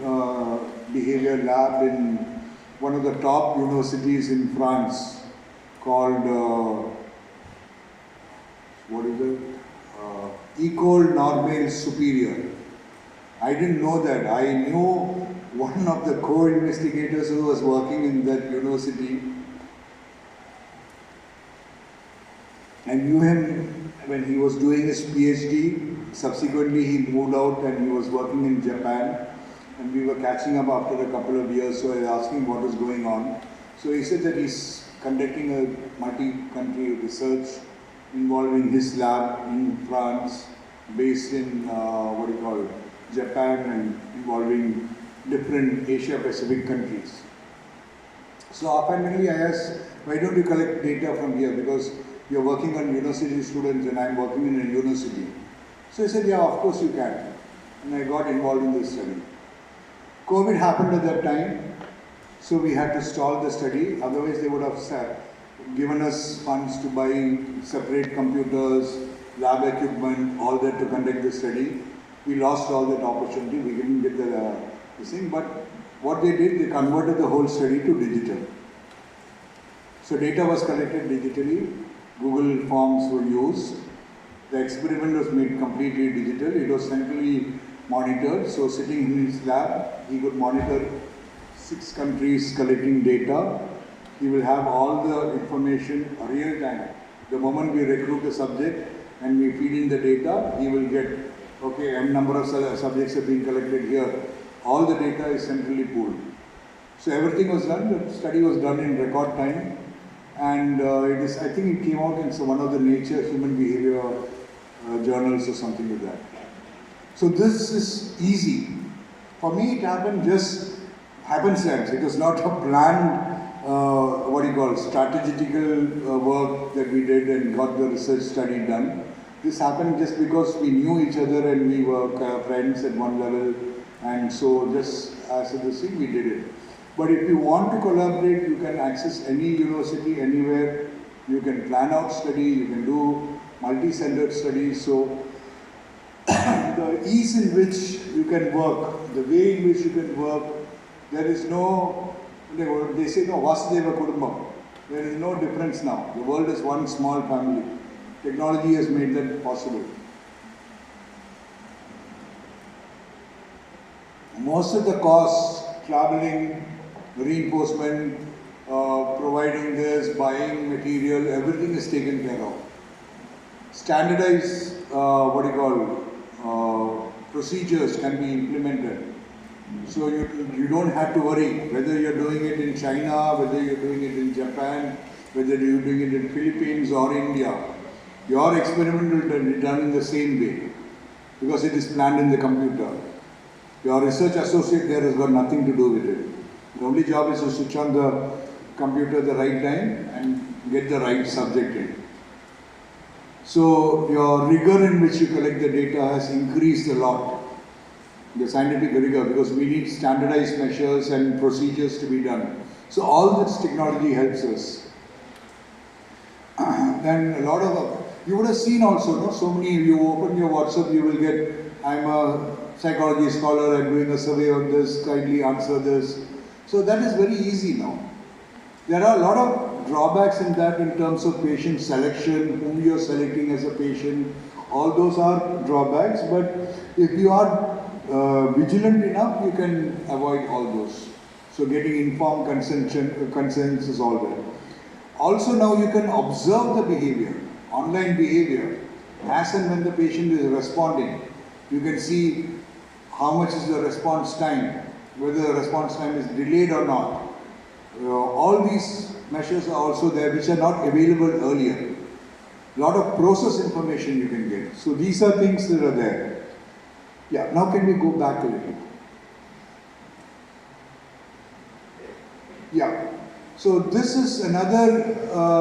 behavior lab in one of the top universities in France called, what is it? École Normale Supérieure. I didn't know that. I knew one of the co-investigators who was working in that university. I knew him when he was doing his PhD. Subsequently, he moved out and he was working in Japan. And we were catching up after a couple of years, so I asked him what was going on. So he said that he's conducting a multi-country research involving his lab in France, based in Japan, and involving different Asia-Pacific countries. So apparently I asked, why don't you collect data from here? Because you're working on university students and I'm working in a university. So he said, yeah, of course you can. And I got involved in this study. COVID happened at that time, so we had to stall the study. Otherwise they would have given us funds to buy separate computers, lab equipment, all that to conduct the study. We lost all that opportunity. We didn't get the thing. But what they did, they converted the whole study to digital. So data was collected digitally. Google Forms were used. The experiment was made completely digital. It was centrally monitored. So sitting in his lab, he could monitor 6 countries collecting data. He will have all the information real time. The moment we recruit a subject and we feed in the data, he will get, okay, n number of subjects have been collected here. All the data is centrally pooled. So everything was done. The study was done in record time. And I think it came out in one of the Nature Human Behavior journals or something like that. So this is easy. For me, it happened just happenstance. It was not a planned strategical work that we did and got the research study done. This happened just because we knew each other and we were friends at one level, and so just as a thing we did it. But if you want to collaborate, you can access any university anywhere. You can plan out study, you can do multi-centered studies. So the ease in which you can work, the way in which you can work, there is no, they say no, Vasudeva Kudumbam. There is no difference now. The world is one small family. Technology has made that possible. Most of the costs, traveling, reinforcement, providing this, buying material, everything is taken care of. Standardized, procedures can be implemented. So you don't have to worry whether you're doing it in China, whether you're doing it in Japan, whether you're doing it in Philippines or India. Your experiment will be done in the same way because it is planned in the computer. Your research associate there has got nothing to do with it. The only job is to switch on the computer at the right time and get the right subject in. So your rigor in which you collect the data has increased a lot, the scientific rigor, because we need standardized measures and procedures to be done. So all this technology helps us. Then a lot of, you would have seen also, no? So many, you open your WhatsApp, you will get, I'm a psychology scholar, I'm doing a survey on this, kindly answer this. So that is very easy now. There are a lot of drawbacks in that in terms of patient selection, whom you are selecting as a patient. All those are drawbacks, but if you are vigilant enough, you can avoid all those. So getting informed consent is all there. Also now you can observe the behavior, online behavior, as and when the patient is responding. You can see how much is the response time, whether the response time is delayed or not. All these measures are also there which are not available earlier. A lot of process information you can get. So these are things that are there. Yeah, now can we go back a little? Yeah. So this is another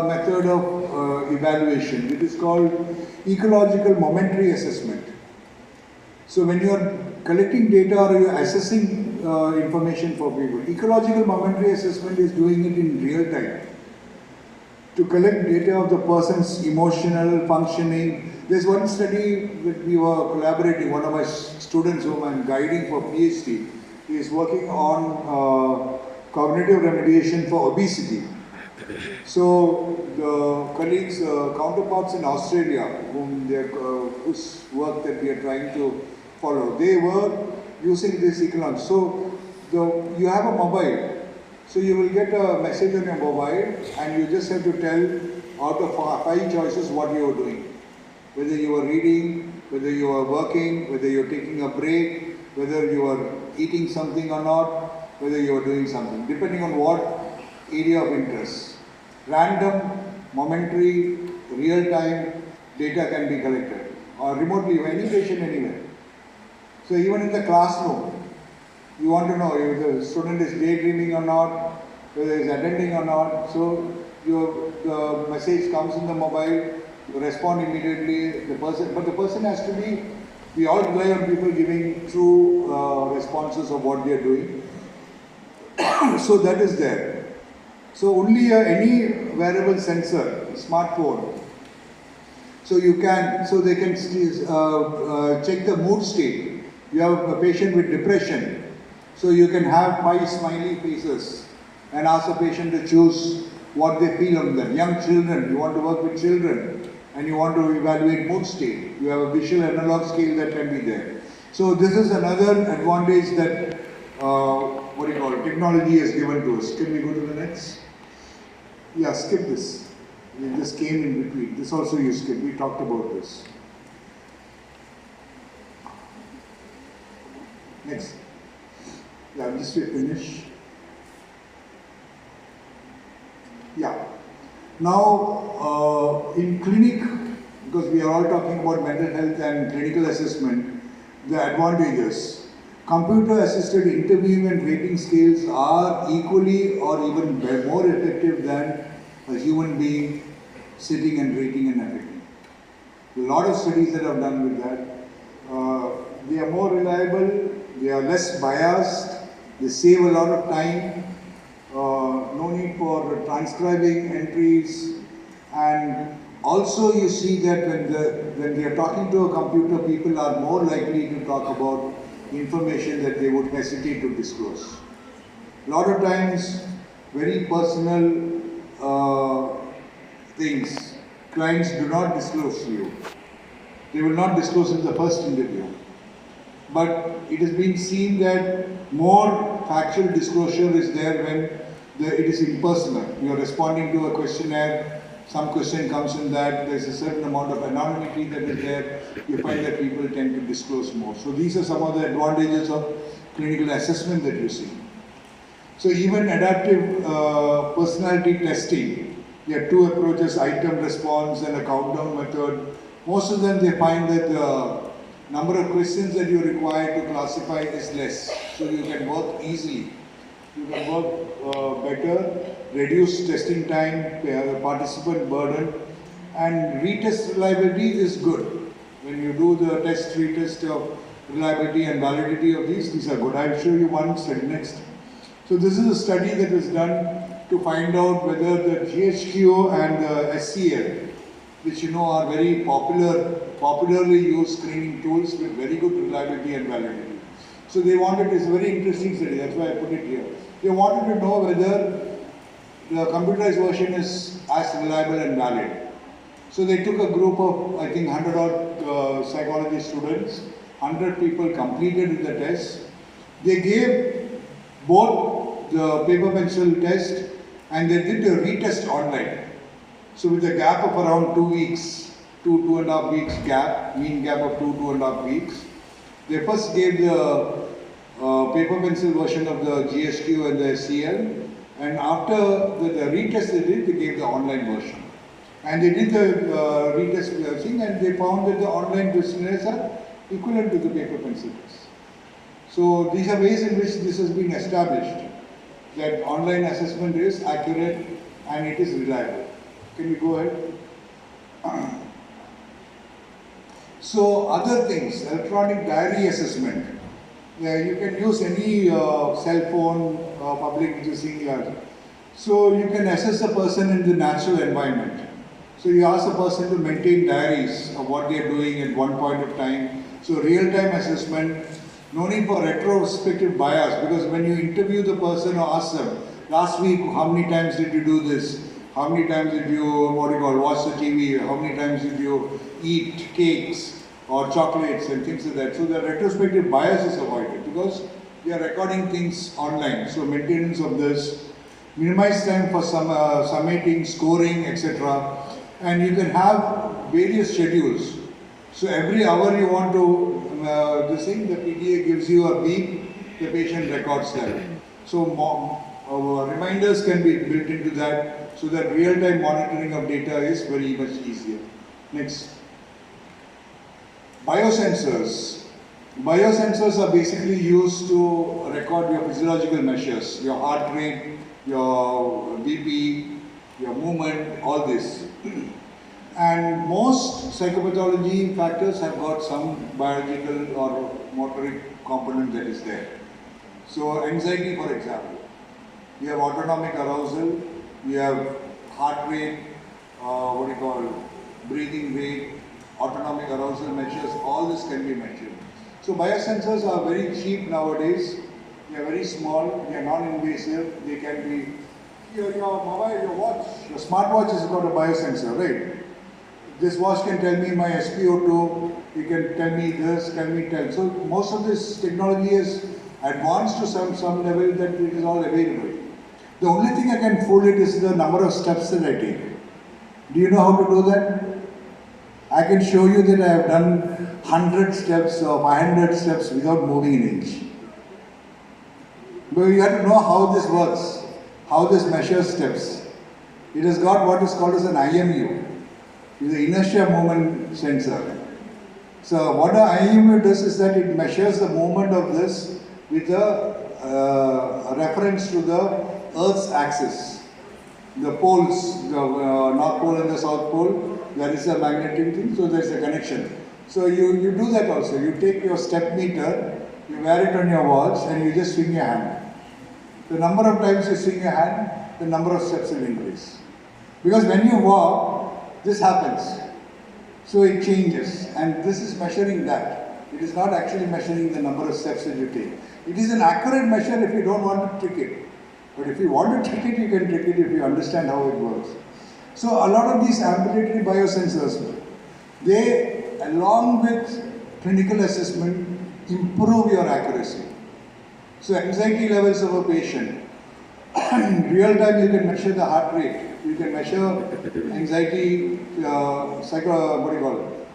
method of evaluation. It is called ecological momentary assessment. So when you are collecting data or you are assessing information for people, ecological momentary assessment is doing it in real time. To collect data of the person's emotional functioning. There's one study that we were collaborating, one of my students whom I'm guiding for PhD, he is working on cognitive remediation for obesity. So the colleagues, counterparts in Australia, whose work that we are trying to follow, they were using this ecology. So you have a mobile. So you will get a message on your mobile and you just have to tell out of 5 choices what you are doing. Whether you are reading, whether you are working, whether you are taking a break, whether you are eating something or not, whether you are doing something, depending on what area of interest. Random, momentary, real-time data can be collected or remotely, any patient anywhere. So even in the classroom, you want to know if the student is daydreaming or not, whether he is attending or not. So the message comes in the mobile, you respond immediately. But the person has to be, we all rely on people giving true responses of what they are doing. So that is there. So only any wearable sensor, smartphone. So they can check the mood state. You have a patient with depression. So you can have 5 smiley faces and ask the patient to choose what they feel on them. Young children, you want to work with children and you want to evaluate mood state. You have a visual analog scale that can be there. So this is another advantage that technology has given to us. Can we go to the next? Yeah, skip this. This came in between. This also you skip. We talked about this. Next. Yeah, just to finish. Yeah. Now, in clinic, because we are all talking about mental health and clinical assessment, the advantages. Computer-assisted interviewing and rating scales are equally or even more effective than a human being sitting and rating and everything. A lot of studies that have done with that. They are more reliable, they are less biased, they save a lot of time, no need for transcribing entries, and Also, you see that when they are talking to a computer, people are more likely to talk about information that they would hesitate to disclose. A lot of times, very personal things, clients do not disclose to you. They will not disclose in the first interview. But it has been seen that more factual disclosure is there when it is impersonal. You are responding to a questionnaire, some question comes in that, there's a certain amount of anonymity that is there, you find that people tend to disclose more. So these are some of the advantages of clinical assessment that you see. So even adaptive personality testing, there are two approaches, item response and a countdown method. Most of them they find that the number of questions that you require to classify is less. So you can work easily. You can work better, reduce testing time, participant burden, and retest reliability is good. When you do the retest of reliability and validity of these are good. I'll show you one study next. So this is a study that was done to find out whether the GHQ and the SCL, which you know are very popularly used screening tools with very good reliability and validity. So they wanted, it's a very interesting study, that's why I put it here. They wanted to know whether the computerized version is as reliable and valid. So they took a group of, I think, 100 odd psychology students, 100 people completed the test. They gave both the paper pencil test and they did a retest online. So with a gap of around 2 weeks, 2.5 weeks gap, mean gap of 2.5 weeks, they first gave the paper pencil version of the GSQ and the SCL, and after the retest they did, they gave the online version. And they did the retest thing and they found that the online questionnaires are equivalent to the paper pencil test. So these are ways in which this has been established, that online assessment is accurate and it is reliable. Can we go ahead? So other things, electronic diary assessment. You can use any cell phone, public which is seeing here. So you can assess a person in the natural environment. So you ask a person to maintain diaries of what they are doing at one point of time. So real-time assessment, no need for retrospective bias, because when you interview the person or ask them, last week how many times did you do this? How many times did you, watch the TV? How many times did you eat cakes or chocolates and things like that? So the retrospective bias is avoided because we are recording things online. So maintenance of this, minimize time for summating, scoring, etc. And you can have various schedules. So every hour you want to, the PDA gives you a beep, the patient records that. So reminders can be built into that so that real-time monitoring of data is very much easier. Next. Biosensors. Biosensors are basically used to record your physiological measures, your heart rate, your BP, your movement, all this. And most psychopathology factors have got some biological or motoric component that is there. So anxiety, for example, you have autonomic arousal, you have heart rate, breathing rate, autonomic arousal measures, all this can be measured. So biosensors are very cheap nowadays, they are very small, they are non-invasive, they can be, your mobile, your watch, your smartwatch has got a biosensor, right? This watch can tell me my SpO2, it can tell me this, can me tell. So most of this technology is advanced to some level that it is all available. The only thing I can fool it is the number of steps that I take. Do you know how to do that? I can show you that I have done 100 steps or 500 steps without moving an inch. But you have to know how this works, how this measures steps. It has got what is called as an IMU, the inertia movement sensor. So what an IMU does is that it measures the movement of this with a reference to the Earth's axis. The poles, the North Pole and the South Pole, there is a magnetic thing, so there is a connection. So you do that also. You take your step meter, you wear it on your watch and you just swing your hand. The number of times you swing your hand, the number of steps will increase. Because when you walk, this happens. So it changes, and this is measuring that. It is not actually measuring the number of steps that you take. It is an accurate measure if you don't want to trick it. But if you want to trick it, you can trick it if you understand how it works. So a lot of these ambulatory biosensors, they, along with clinical assessment, improve your accuracy. So anxiety levels of a patient, in real time you can measure the heart rate, you can measure anxiety,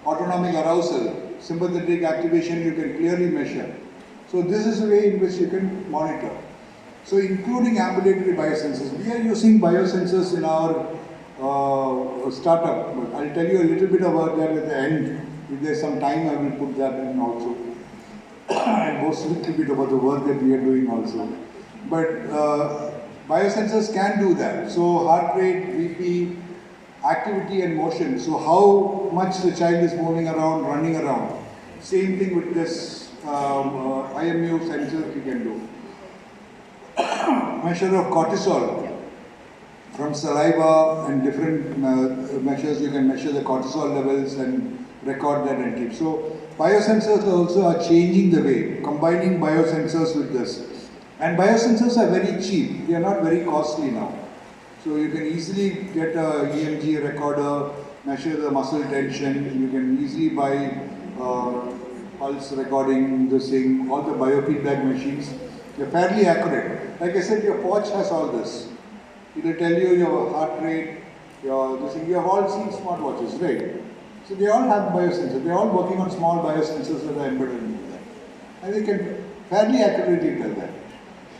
autonomic arousal, sympathetic activation you can clearly measure. So this is the way in which you can monitor. So including ambulatory biosensors, we are using biosensors in our startup. I'll tell you a little bit about that at the end. If there's some time, I will put that in also. And boast a little bit about the work that we are doing also. But biosensors can do that. So heart rate, BP, activity and motion. So how much the child is moving around, running around. Same thing with this IMU sensor we can do. Measure of cortisol. From saliva and different measures, you can measure the cortisol levels and record that and keep. So biosensors also are changing the way, combining biosensors with this. And biosensors are very cheap. They are not very costly now. So you can easily get a EMG recorder, measure the muscle tension. You can easily buy pulse recording, this thing, all the biofeedback machines. They're fairly accurate. Like I said, your watch has all this. It will tell you your heart rate, your this thing. You have all seen smartwatches, right? So they all have biosensors. They're all working on small biosensors that are embedded into that. And they can fairly accurately tell that.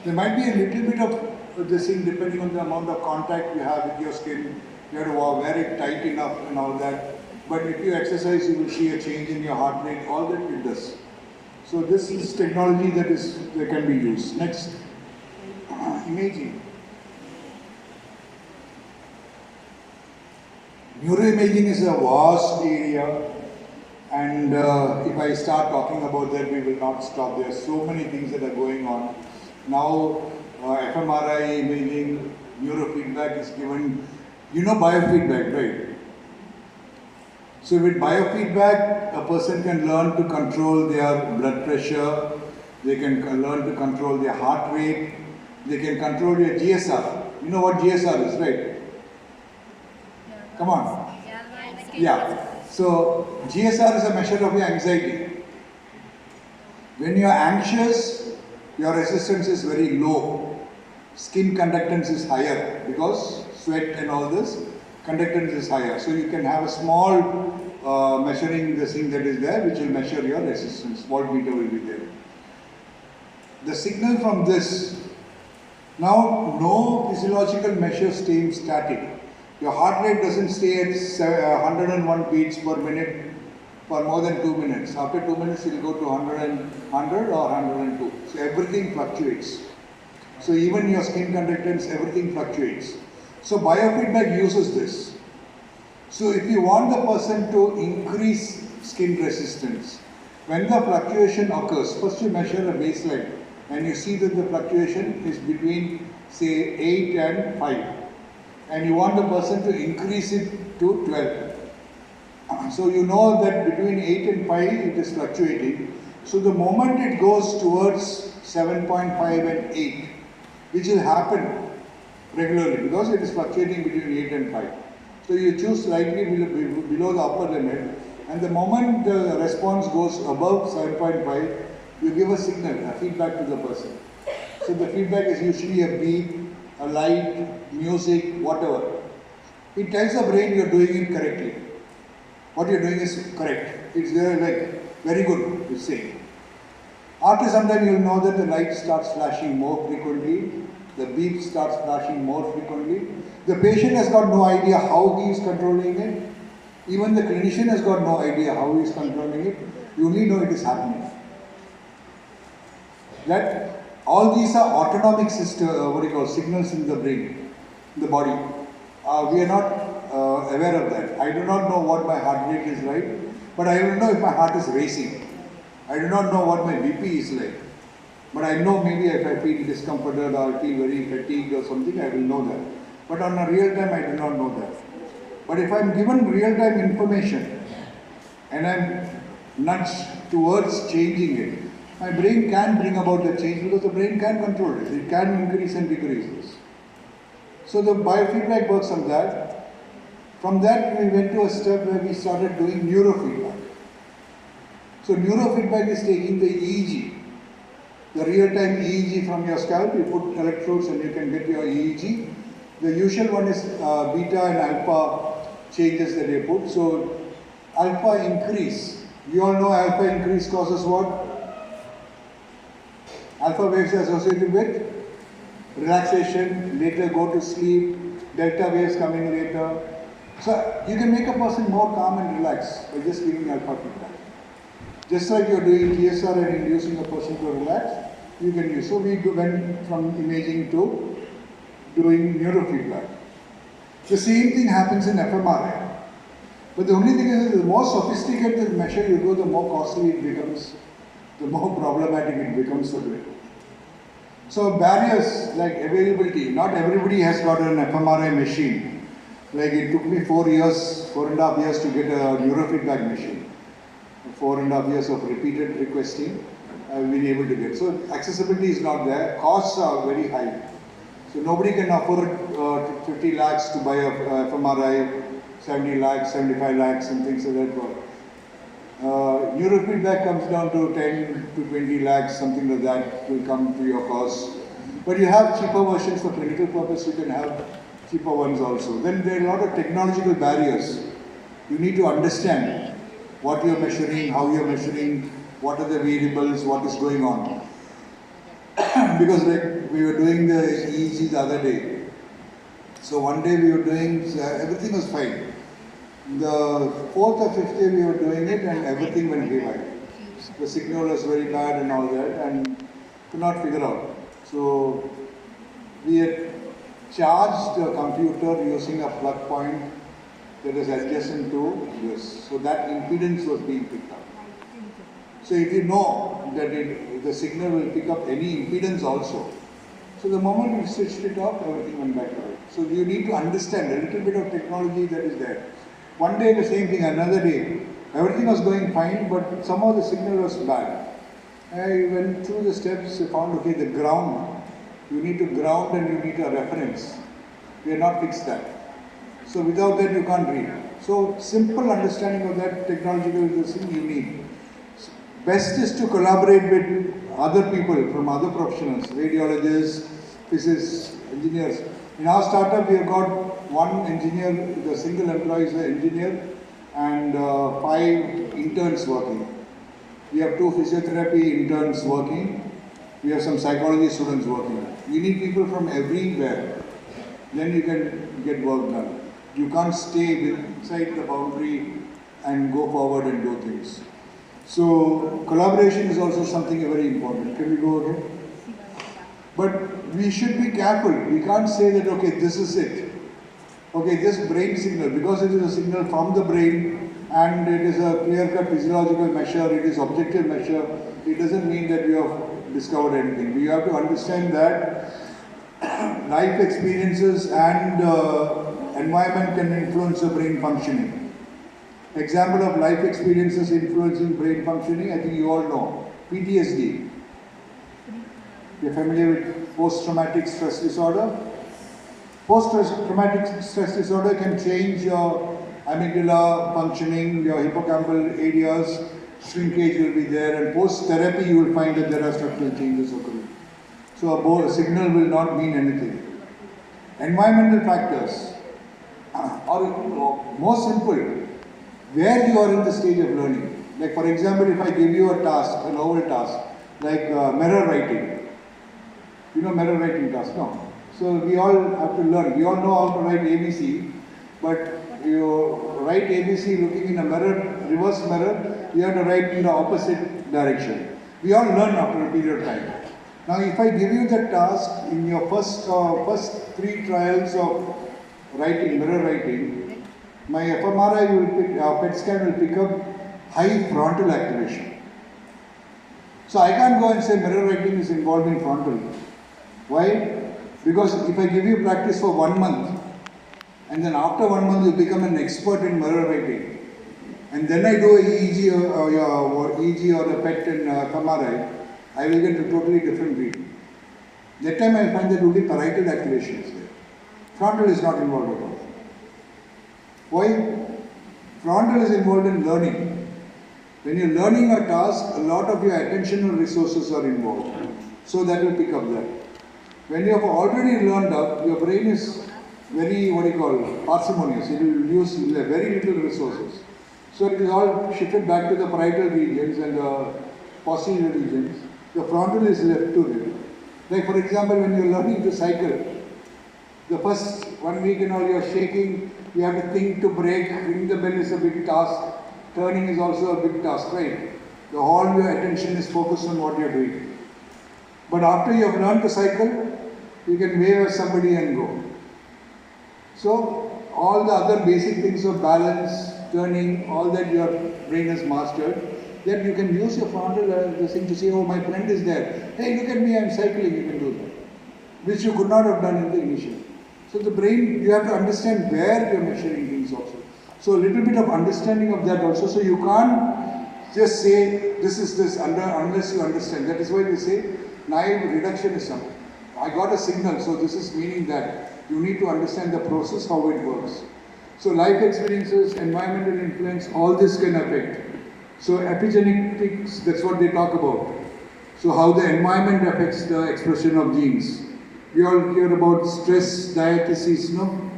There might be a little bit of this thing depending on the amount of contact you have with your skin. You have to wear it tight enough and all that. But if you exercise, you will see a change in your heart rate. All that it does. So this is technology that can be used. Next, imaging. Neuroimaging is a vast area, and if I start talking about that, we will not stop. There are so many things that are going on. Now, fMRI imaging, neurofeedback is given. You know biofeedback, right? So with biofeedback, a person can learn to control their blood pressure, they can learn to control their heart rate, they can control your GSR. You know what GSR is, right? Come on. Yeah. So GSR is a measure of your anxiety. When you are anxious, your resistance is very low. Skin conductance is higher because sweat and all this, conductance is higher. So you can have a small measuring the thing that is there, which will measure your resistance. Voltmeter will be there. The signal from this, now no physiological measure stays static. Your heart rate doesn't stay at 101 beats per minute for more than 2 minutes. After 2 minutes, it will go to 100 or 102. So everything fluctuates. So even your skin conductance, everything fluctuates. So biofeedback uses this. So if you want the person to increase skin resistance, when the fluctuation occurs, first you measure a baseline and you see that the fluctuation is between say 8 and 5. And you want the person to increase it to 12. So you know that between 8 and 5 it is fluctuating. So the moment it goes towards 7.5 and 8, which will happen regularly because it is fluctuating between 8 and 5. So you choose slightly below the upper limit, and the moment the response goes above 7.5, you give a signal, a feedback to the person. So the feedback is usually a beep, a light, music, whatever. It tells the brain you're doing it correctly. What you're doing is correct. It's there like, very good, it's saying. After some time you'll know that the light starts flashing more frequently, the beep starts flashing more frequently. The patient has got no idea how he is controlling it. Even the clinician has got no idea how he is controlling it. You only know it is happening. That all these are autonomic signals in the brain, in the body. We are not aware of that. I do not know what my heart rate is like, but I will know if my heart is racing. I do not know what my BP is like. But I know maybe if I feel discomforted or I feel very fatigued or something, I will know that. But on a real time, I do not know that. But if I'm given real-time information and I'm nudged towards changing it, my brain can bring about the change because the brain can control it. It can increase and decrease this. So the biofeedback works on that. From that, we went to a step where we started doing neurofeedback. So neurofeedback is taking the EEG, the real-time EEG from your scalp. You put electrodes and you can get your EEG. The usual one is beta and alpha changes that they put. So alpha increase. We all know alpha increase causes what? Alpha waves are associated with relaxation, later go to sleep, delta waves coming later. So you can make a person more calm and relaxed by just giving alpha feedback. Just like you're doing TSR and inducing a person to relax, you can use. So we went from imaging to doing neurofeedback. The same thing happens in fMRI. But the only thing is, the more sophisticated the measure you go, the more costly it becomes, the more problematic it becomes for doing. So barriers like availability, not everybody has got an fMRI machine. Like it took me 4 years, 4.5 years to get a neurofeedback machine. 4.5 years of repeated requesting, I've been able to get. So accessibility is not there, costs are very high. So nobody can afford 50 lakhs to buy a fMRI, 70 lakhs, 75 lakhs and things like that. Neurofeedback comes down to 10 to 20 lakhs, something like that will come to your cost. But you have cheaper versions for clinical purpose, you can have cheaper ones also. Then there are a lot of technological barriers. You need to understand what you're measuring, how you're measuring, what are the variables, what is going on. Because like we were doing the EEG the other day. So one day we were doing, everything was fine. The fourth or fifth day we were doing it and everything went haywire. The signal was very bad and all that and could not figure out. So we had charged the computer using a plug point that is adjacent to this. So that impedance was being picked up. So if you know that the signal will pick up any impedance also. So the moment we switched it off, everything went back to it. So you need to understand a little bit of technology that is there. One day the same thing, another day, everything was going fine, but somehow the signal was bad. I went through the steps, I found, okay, the ground, you need to ground and you need a reference. We have not fixed that. So without that you can't read. So simple understanding of that technological thing you need. Best is to collaborate with other people from other professionals, radiologists, physicists, engineers. In our startup we have got one engineer, the single employee is an engineer and 5 interns working. We have 2 physiotherapy interns working. We have some psychology students working. You need people from everywhere. Then you can get work done. You can't stay inside the boundary and go forward and do things. So collaboration is also something very important. Can we go ahead? But we should be careful. We can't say that, okay, this is it. Okay, this brain signal, because it is a signal from the brain and it is a clear-cut physiological measure, it is objective measure, it doesn't mean that we have discovered anything. We have to understand that life experiences and environment can influence the brain functioning. Example of life experiences influencing brain functioning, I think you all know. PTSD. You're familiar with post-traumatic stress disorder? Post-traumatic stress disorder can change your amygdala functioning, your hippocampal areas, shrinkage will be there, and post-therapy you will find that there are structural changes occurring. So a signal will not mean anything. Environmental factors are more simple. Where you are in the stage of learning. Like for example, if I give you a task, a novel task, like mirror writing. You know mirror writing task, no? So we all have to learn. We all know how to write ABC, but you write ABC looking in a mirror, reverse mirror, you have to write in the opposite direction. We all learn after a period of time. Now if I give you the task in your first 3 trials of writing, mirror writing, my fMRI will pick, PET scan will pick up high frontal activation. So I can't go and say mirror writing is involved in frontal. Why? Because if I give you practice for 1 month, And then after 1 month, you become an expert in mirror writing. And then I do a EEG or a PET and MRI, I will get a totally different reading. That time I find that only parietal activation is there. Frontal is not involved at all. Why? Frontal is involved in learning. When you're learning a task, a lot of your attentional resources are involved. So that will pick up that. When you have already learned up, your brain is very, parsimonious. It will use very little resources. So it is all shifted back to the parietal regions and the posterior regions. The frontal is left to it. Like for example, when you're learning to cycle, the first 1 week you're shaking, you have to think to brake, ring the bell is a big task, turning is also a big task, right? The whole your attention is focused on what you're doing. But after you have learned to cycle, you can wave at somebody and go. So all the other basic things of balance, turning, all that your brain has mastered, then you can use your frontal thing to say, oh, my friend is there. Hey, look at me, I'm cycling, you can do that. Which you could not have done in the initial. So the brain, you have to understand where you're measuring things also. So a little bit of understanding of that also. So you can't just say, this is this, unless you understand. That is why they say, naive reductionism. I got a signal, so this is meaning that you need to understand the process, how it works. So life experiences, environmental influence, all this can affect. So epigenetics, that's what they talk about. So how the environment affects the expression of genes. We all hear about stress diathesis, no?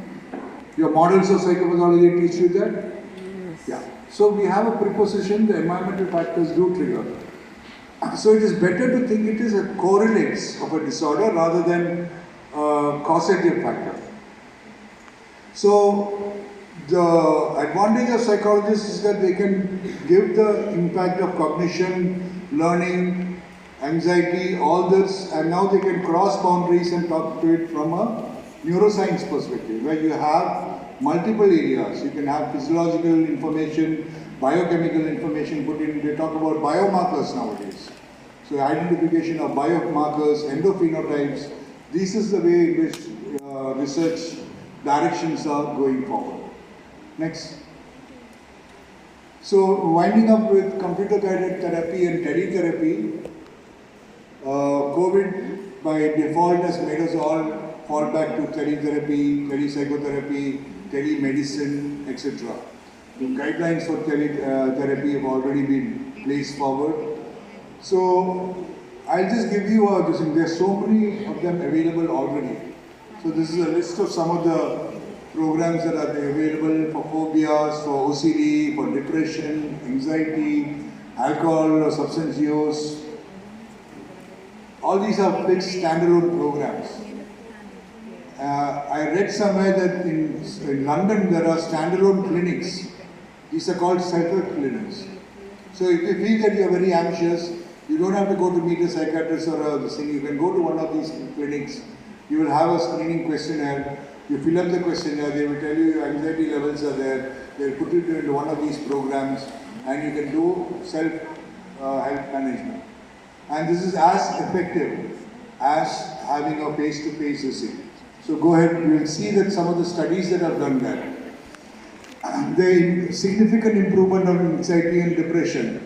Your models of psychopathology teach you that? Yes. Yeah. So we have a preposition, the environmental factors do trigger. So it is better to think it is a correlates of a disorder rather than a causative factor. So the advantage of psychologists is that they can give the impact of cognition, learning, anxiety, all this, and now they can cross boundaries and talk to it from a neuroscience perspective, where you have multiple areas. You can have physiological information, biochemical information put in. They talk about biomarkers nowadays. So identification of biomarkers, endophenotypes. This is the way in which research directions are going forward. Next. So winding up with computer-guided therapy and teletherapy, COVID by default has made us all fall back to teletherapy, telepsychotherapy, telemedicine, etc. The guidelines for teletherapy have already been placed forward. So I'll just give you this. There are so many of them available already. So this is a list of some of the programs that are available for phobias, for OCD, for depression, anxiety, alcohol or substance use. All these are fixed standalone programs. I read somewhere that in London there are standalone clinics. These are called self-help clinics. So if you feel that you are very anxious, you don't have to go to meet a psychiatrist or this thing. You can go to one of these clinics. You will have a screening questionnaire. You fill up the questionnaire. They will tell you your anxiety levels are there. They will put you into one of these programs, and you can do self-help management. And this is as effective as having a face-to-face visit. So go ahead. You will see that some of the studies that have done that. The significant improvement of anxiety and depression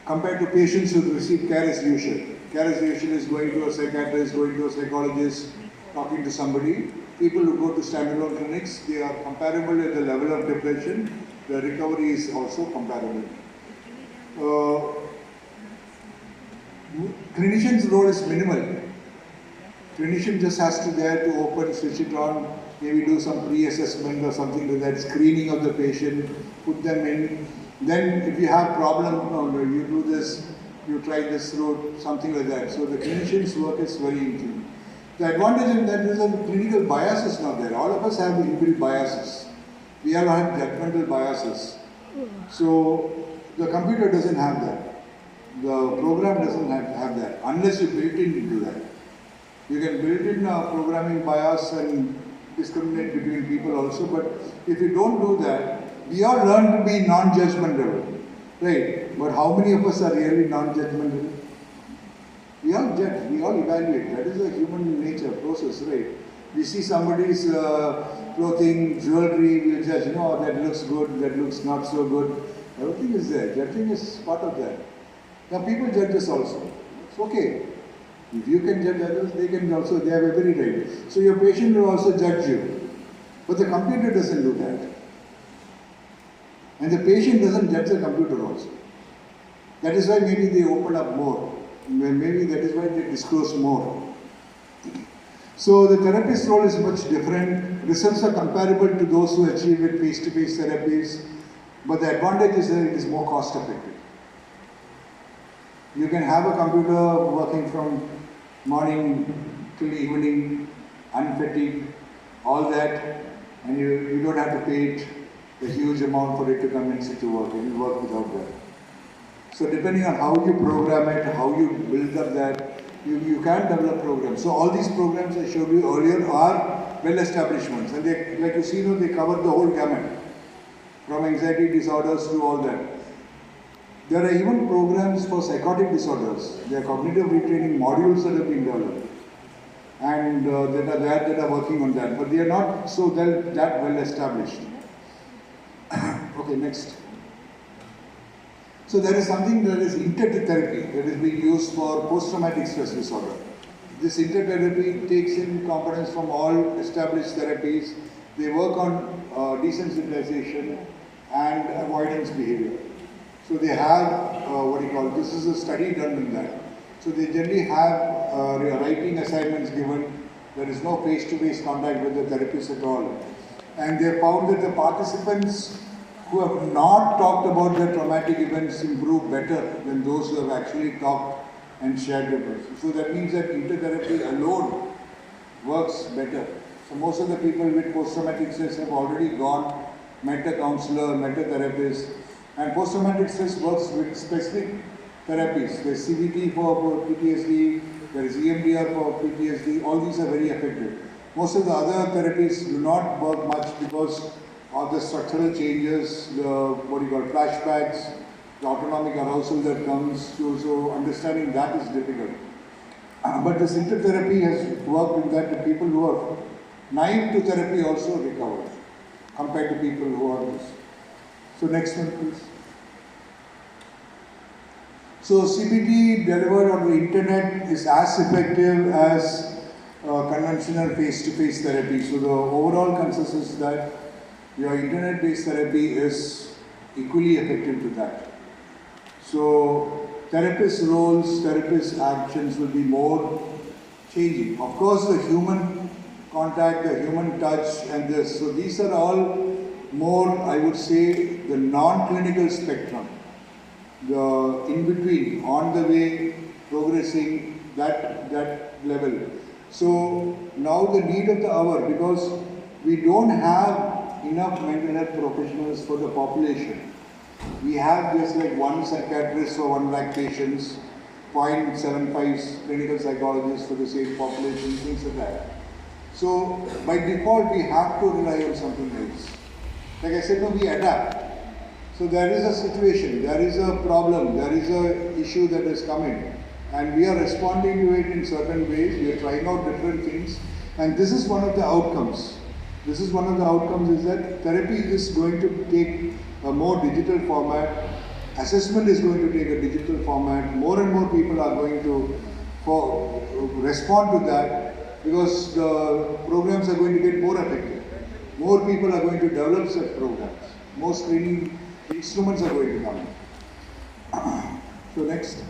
compared to patients who receive care as usual. Care as usual is going to a psychiatrist, going to a psychologist, talking to somebody. People who go to standalone clinics, they are comparable at the level of depression. The recovery is also comparable. Clinician's role is minimal. Clinician just has to there to open, switch it on, maybe do some pre-assessment or something like that, screening of the patient, put them in. Then if you have problem, you do this, you try this route, something like that. So the clinician's work is very intimate. The advantage in that is that the clinical bias is not there. All of us have inbuilt biases. We all have judgmental biases. So the computer doesn't have that. The program doesn't have that, unless you build into that. You can build in a programming bias and discriminate between people also, but if you don't do that, we all learn to be non-judgmental, right? But how many of us are really non-judgmental? We all judge, we all evaluate. That is a human nature process, right? We see somebody's clothing, jewelry, we'll judge, that looks good, that looks not so good. Everything is there. Judging is part of that. Now people judge us also. It's okay. If you can judge others, they can also, they have every right. So your patient will also judge you. But the computer doesn't do that. And the patient doesn't judge the computer also. That is why maybe they open up more. Maybe that is why they disclose more. So the therapist's role is much different. Results are comparable to those who achieve it face-to-face therapies. But the advantage is that it is more cost-effective. You can have a computer working from morning till evening, unfatigued, all that, and you don't have to pay it a huge amount for it to come and sit to work. It will work without that. So depending on how you program it, how you build up that, you can develop programs. So all these programs I showed you earlier are well-established ones. And they, like you see, they cover the whole gamut, from anxiety disorders to all that. There are even programs for psychotic disorders. There are cognitive retraining modules that have been developed. And that are working on that. But they are not so that well established. Okay, next. So there is something that is intertherapy that is being used for post-traumatic stress disorder. This intertherapy takes in components from all established therapies. They work on desensitization and avoidance behavior. So they have, this is a study done in that. So they generally have writing assignments given. There is no face-to-face contact with the therapist at all. And they found that the participants who have not talked about their traumatic events improve better than those who have actually talked and shared their personal. So that means that intertherapy alone works better. So most of the people with post-traumatic stress have already gone, met a counselor, met a therapist. And post-traumatic stress works with specific therapies. There's CBT for PTSD, there is EMDR for PTSD, all these are very effective. Most of the other therapies do not work much because of the structural changes, the flashbacks, the autonomic arousal that comes to, so understanding that is difficult. But this intertherapy has worked in that the people who are naive to therapy also recover compared to people who are this. So next one please. So CBT delivered on the internet is as effective as conventional face-to-face therapy. So the overall consensus is that your internet-based therapy is equally effective to that. So therapist roles, therapist actions will be more changing. Of course, the human contact, the human touch, and this. So these are all more, I would say, the non-clinical spectrum. The in-between, on the way, progressing, that level. So now the need of the hour, because we don't have enough mental health professionals for the population. We have just like one psychiatrist for 1 lakh patients, 0.75 clinical psychologists for the same population, things like that. So by default, we have to rely on something else. Like I said, no, we adapt. So there is a situation, there is a problem, there is an issue that is coming, and we are responding to it in certain ways. We are trying out different things, and this is one of the outcomes. This is one of the outcomes is that therapy is going to take a more digital format. Assessment is going to take a digital format. More and more people are going to respond to that because the programs are going to get more effective. More people are going to develop such programs. More screening instruments are going to come. So next.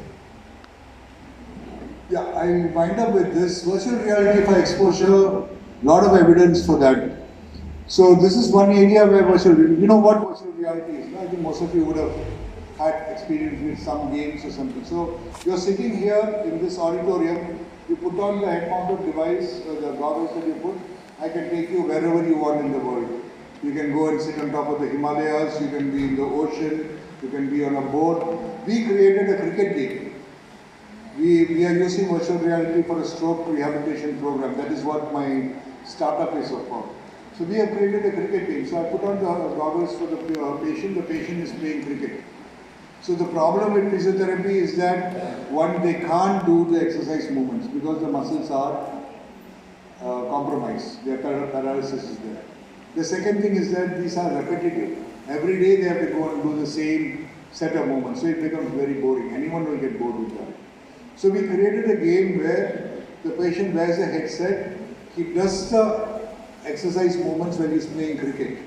Yeah, I wind up with this. Virtual reality for exposure, lot of evidence for that. So this is one area where you know what virtual reality is? I think most of you would have had experience with some games or something. So you're sitting here in this auditorium, you put on the head-mounted device, the goggles that you put, I can take you wherever you want in the world. You can go and sit on top of the Himalayas, you can be in the ocean, you can be on a boat. We created a cricket game. We are using virtual reality for a stroke rehabilitation program. That is what my startup is for. So we have created a cricket game. So I put on the goggles for the patient is playing cricket. So the problem with physiotherapy is that, one, they can't do the exercise movements because the muscles are compromise. Their paralysis is there. The second thing is that these are repetitive. Every day they have to go and do the same set of movements, so it becomes very boring. Anyone will get bored with that. So we created a game where the patient wears a headset, he does the exercise movements when he's playing cricket.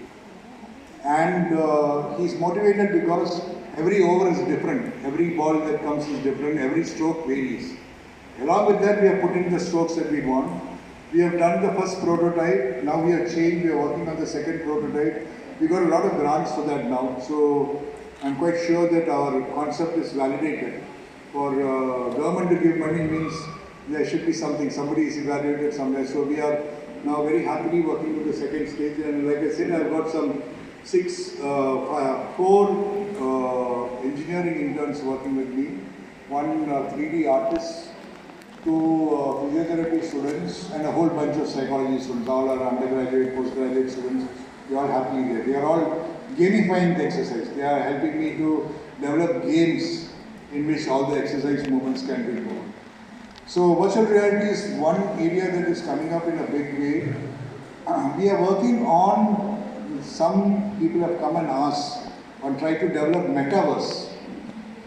And he's motivated because every over is different, every ball that comes is different, every stroke varies. Along with that, we have put in the strokes that we want. We have done the first prototype, now we have changed, we are working on the second prototype. We got a lot of grants for that now, so I'm quite sure that our concept is validated. For government to give money means there should be something, somebody is evaluated somewhere. So we are now very happily working with the second stage, and like I said, I've got some four engineering interns working with me, one 3D artist, two physiotherapy students, and a whole bunch of psychology students. All are undergraduate, postgraduate students. They are all happily there. They are all gamifying the exercise. They are helping me to develop games in which all the exercise movements can be done. So virtual reality is one area that is coming up in a big way. We are working on, some people have come and asked or try to develop metaverse.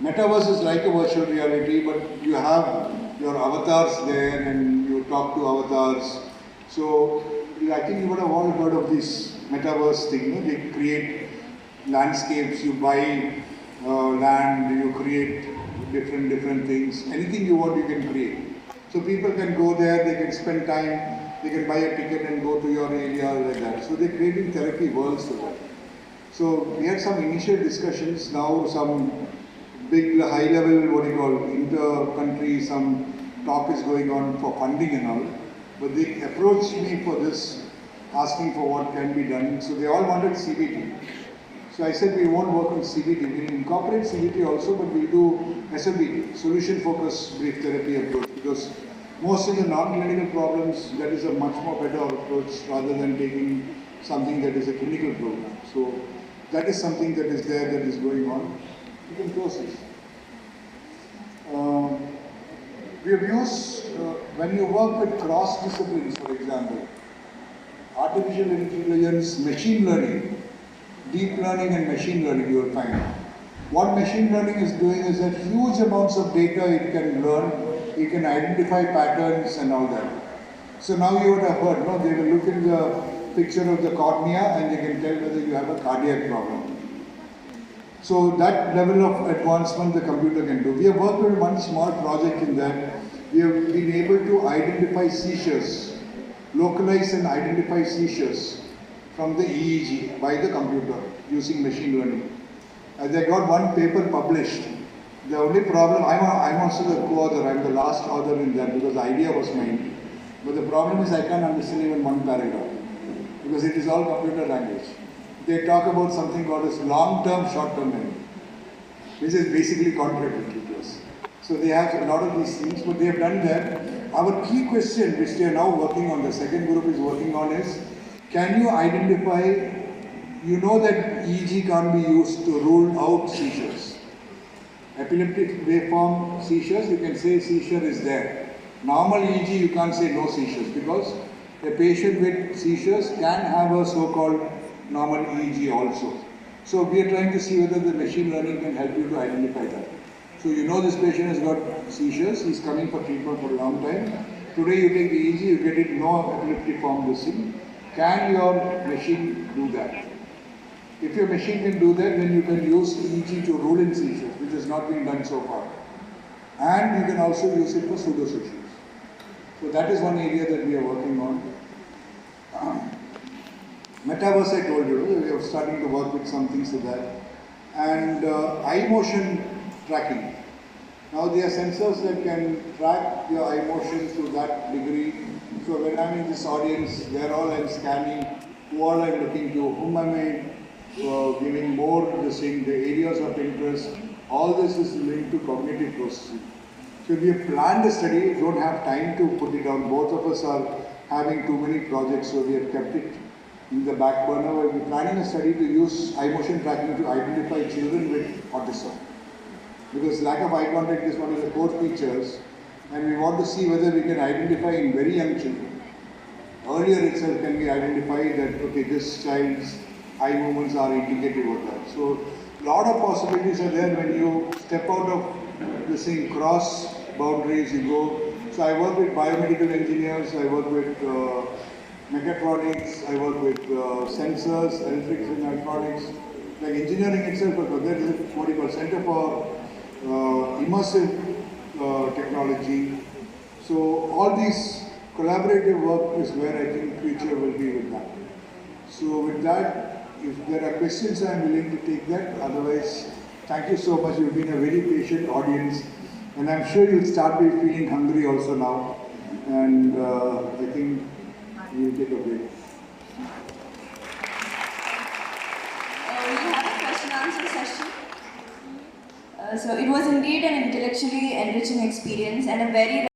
Metaverse is like a virtual reality, but you have your avatars there and you talk to avatars. So I think you would have all heard of this metaverse thing. You know? They create landscapes, you buy land, you create different things. Anything you want, you can create. So people can go there, they can spend time, they can buy a ticket and go to your area like that. So they're creating therapy worlds for that. So we had some initial discussions, now some big high level, what do you call, inter-country, some talk is going on for funding and all. But they approached me for this, asking for what can be done. So they all wanted CBT. So I said we won't work on CBT, we'll incorporate CBT also, but we'll do SFBT, Solution Focused Brief Therapy approach, because most of the non-clinical problems, that is a much more better approach rather than taking something that is a clinical program. So that is something that is there, that is going on. You can close this. We have used, when you work with cross disciplines, for example, artificial intelligence, machine learning, deep learning and machine learning, you will find. What machine learning is doing is that huge amounts of data it can learn, it can identify patterns and all that. So now you would have heard, no, they will look at the picture of the cornea and they can tell whether you have a cardiac problem. So that level of advancement the computer can do. We have worked on one small project in that we have been able to identify seizures, localize and identify seizures from the EEG by the computer using machine learning. They got one paper published. The only problem, I'm also the co-author, I'm the last author in that because the idea was mine. But the problem is I can't understand even one paragraph because it is all computer language. They talk about something called as long-term, short-term memory, which is basically contradictory to us. So they have a lot of these things, but they have done that. Our key question, which they are now working on, the second group is working on is, can you identify, you know that EEG can't be used to rule out seizures. Epileptic waveform seizures, you can say seizure is there. Normal EEG, you can't say no seizures because a patient with seizures can have a so-called normal EEG also. So we are trying to see whether the machine learning can help you to identify that. So you know this patient has got seizures, he's coming for treatment for a long time. Today you take the EEG, you get it, no epileptic form missing. Can your machine do that? If your machine can do that, then you can use EEG to rule in seizures, which has not been done so far. And you can also use it for pseudo seizures. So that is one area that we are working on. Metaverse, I told you, we are starting to work with some things like that. And eye motion tracking. Now there are sensors that can track your eye motion to that degree. So when I'm in this audience, where all I'm scanning, who all I'm looking to, whom am I giving more the areas of interest, all this is linked to cognitive processing. So we have planned a study, don't have time to put it down. Both of us are having too many projects, so we have kept it in the back burner. We're planning a study to use eye motion tracking to identify children with autism. Because lack of eye contact is one of the core features, and we want to see whether we can identify in very young children earlier itself can be identified that, okay, this child's eye movements are indicative of that. So, lot of possibilities are there when you step out of the same cross boundaries you go. So I work with biomedical engineers, I work with mechatronics, I work with sensors, electrics and electronics. Like engineering itself, but there is what you call Center for Immersive Technology. So all these collaborative work is where I think future will be with that. So with that, if there are questions, I am willing to take that. Otherwise, thank you so much. You've been a very patient audience. And I'm sure you'll start feeling hungry also now. And I think we'll take a break. We have a question answer session. So it was indeed an intellectually enriching experience and a very